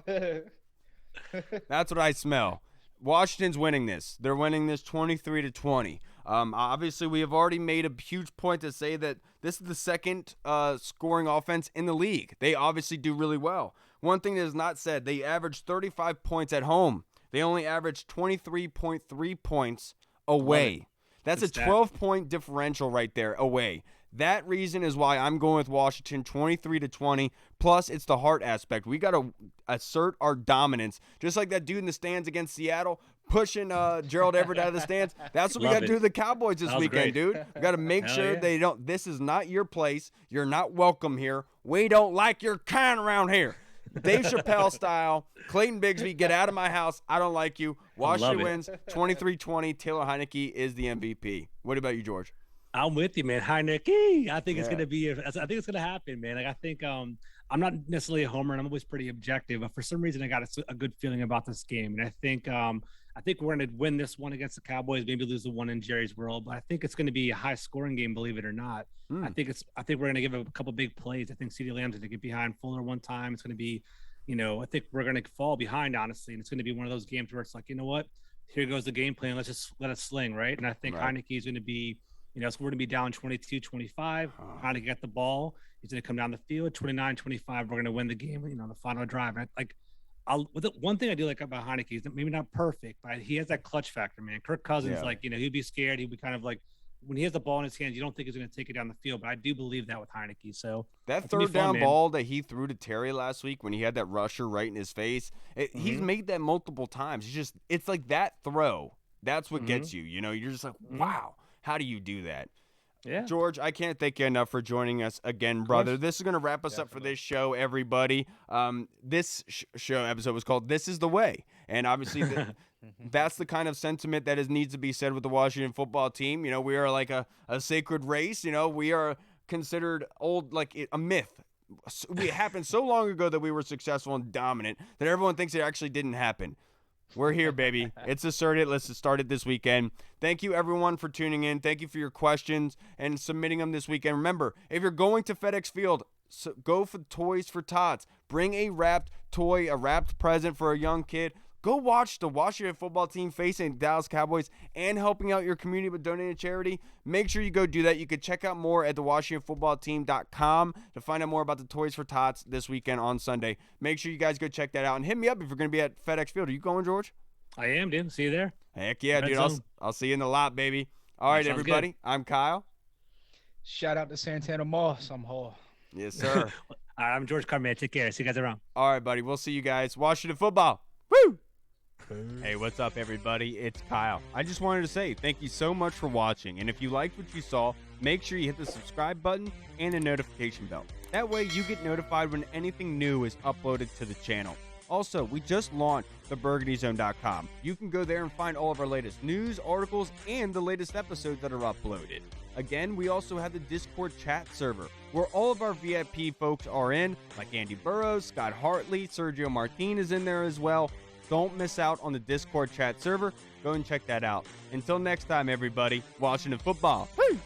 That's what I smell. Washington's winning this. They're winning this 23-20. Obviously, we have already made a huge point to say that this is the second scoring offense in the league. They obviously do really well. One thing that is not said, they average 35 points at home. They only average 23.3 points away. That's a 12-point differential right there away. That reason is why I'm going with Washington 23-20. Plus, it's the heart aspect. We got to assert our dominance. Just like that dude in the stands against Seattle, pushing Gerald Everett out of the stands. That's what we got to do to the Cowboys this weekend, dude. We got to make sure they don't. This is not your place. You're not welcome here. We don't like your kind around here. Dave Chappelle style. Clayton Bigsby, get out of my house. I don't like you. Washington wins 23-20. Taylor Heineke is the MVP. What about you, George? I'm with you, man. Heineke. I think it's going to be. I think it's going to happen, man. Like, I think I'm not necessarily a homer, and I'm always pretty objective. But for some reason, I got a good feeling about this game, and I think we're going to win this one against the Cowboys. Maybe lose the one in Jerry's world, but I think it's going to be a high-scoring game. Believe it or not, I think we're going to give a couple big plays. I think CeeDee Lamb's going to get behind Fuller one time. It's going to be, I think we're going to fall behind, honestly, and it's going to be one of those games where it's like, you know what, here goes the game plan. Let's just let it sling, right? And I think Heineke is going to be. So we're going to be down 22-25. Heineke get the ball. He's going to come down the field, 29-25. We're going to win the game, the final drive. one thing I do like about Heineke is that maybe not perfect, but he has that clutch factor, man. Kirk Cousins, he'd be scared. He'd be kind of like, when he has the ball in his hands, you don't think he's going to take it down the field. But I do believe that with Heineke. So that third down ball that he threw to Terry last week when he had that rusher right in his face, he's made that multiple times. It's like that throw. That's what gets you. You know, you're just like, wow, how do you do that? Yeah. George, I can't thank you enough for joining us again, brother. This is going to wrap us up for this show, everybody. This show episode was called This Is the Way. And obviously, that's the kind of sentiment that needs to be said with the Washington football team. You know, we are like a sacred race. You know, we are considered old, like a myth. It happened so long ago that we were successful and dominant that everyone thinks it actually didn't happen. We're here, baby. It's asserted. Let's start it this weekend. Thank you, everyone, for tuning in. Thank you for your questions and submitting them this weekend. Remember, if you're going to FedEx Field, go for Toys for Tots. Bring a wrapped toy, a wrapped present for a young kid. Go watch the Washington football team facing the Dallas Cowboys and helping out your community with donating to charity. Make sure you go do that. You can check out more at thewashingtonfootballteam.com to find out more about the Toys for Tots this weekend on Sunday. Make sure you guys go check that out and hit me up if you're going to be at FedEx Field. Are you going, George? I am, dude. See you there. Heck yeah, dude. I'll see you in the lot, baby. All right, everybody. Good. I'm Kyle. Shout out to Santana Moss. I'm Hall. Yes, sir. I'm George Carmi. Take care. See you guys around. All right, buddy. We'll see you guys. Washington football. Woo! Hey, what's up, everybody? It's Kyle. I just wanted to say thank you so much for watching, and if you liked what you saw, make sure you hit the subscribe button and the notification bell. That way you get notified when anything new is uploaded to the channel. Also, we just launched theburgundyzone.com. You can go there and find all of our latest news, articles, and the latest episodes that are uploaded. Again, we also have the Discord chat server, where all of our VIP folks are in, like Andy Burrows, Scott Hartley, Sergio Martin is in there as well. Don't miss out on the Discord chat server. Go and check that out. Until next time, everybody, Washington football. Woo!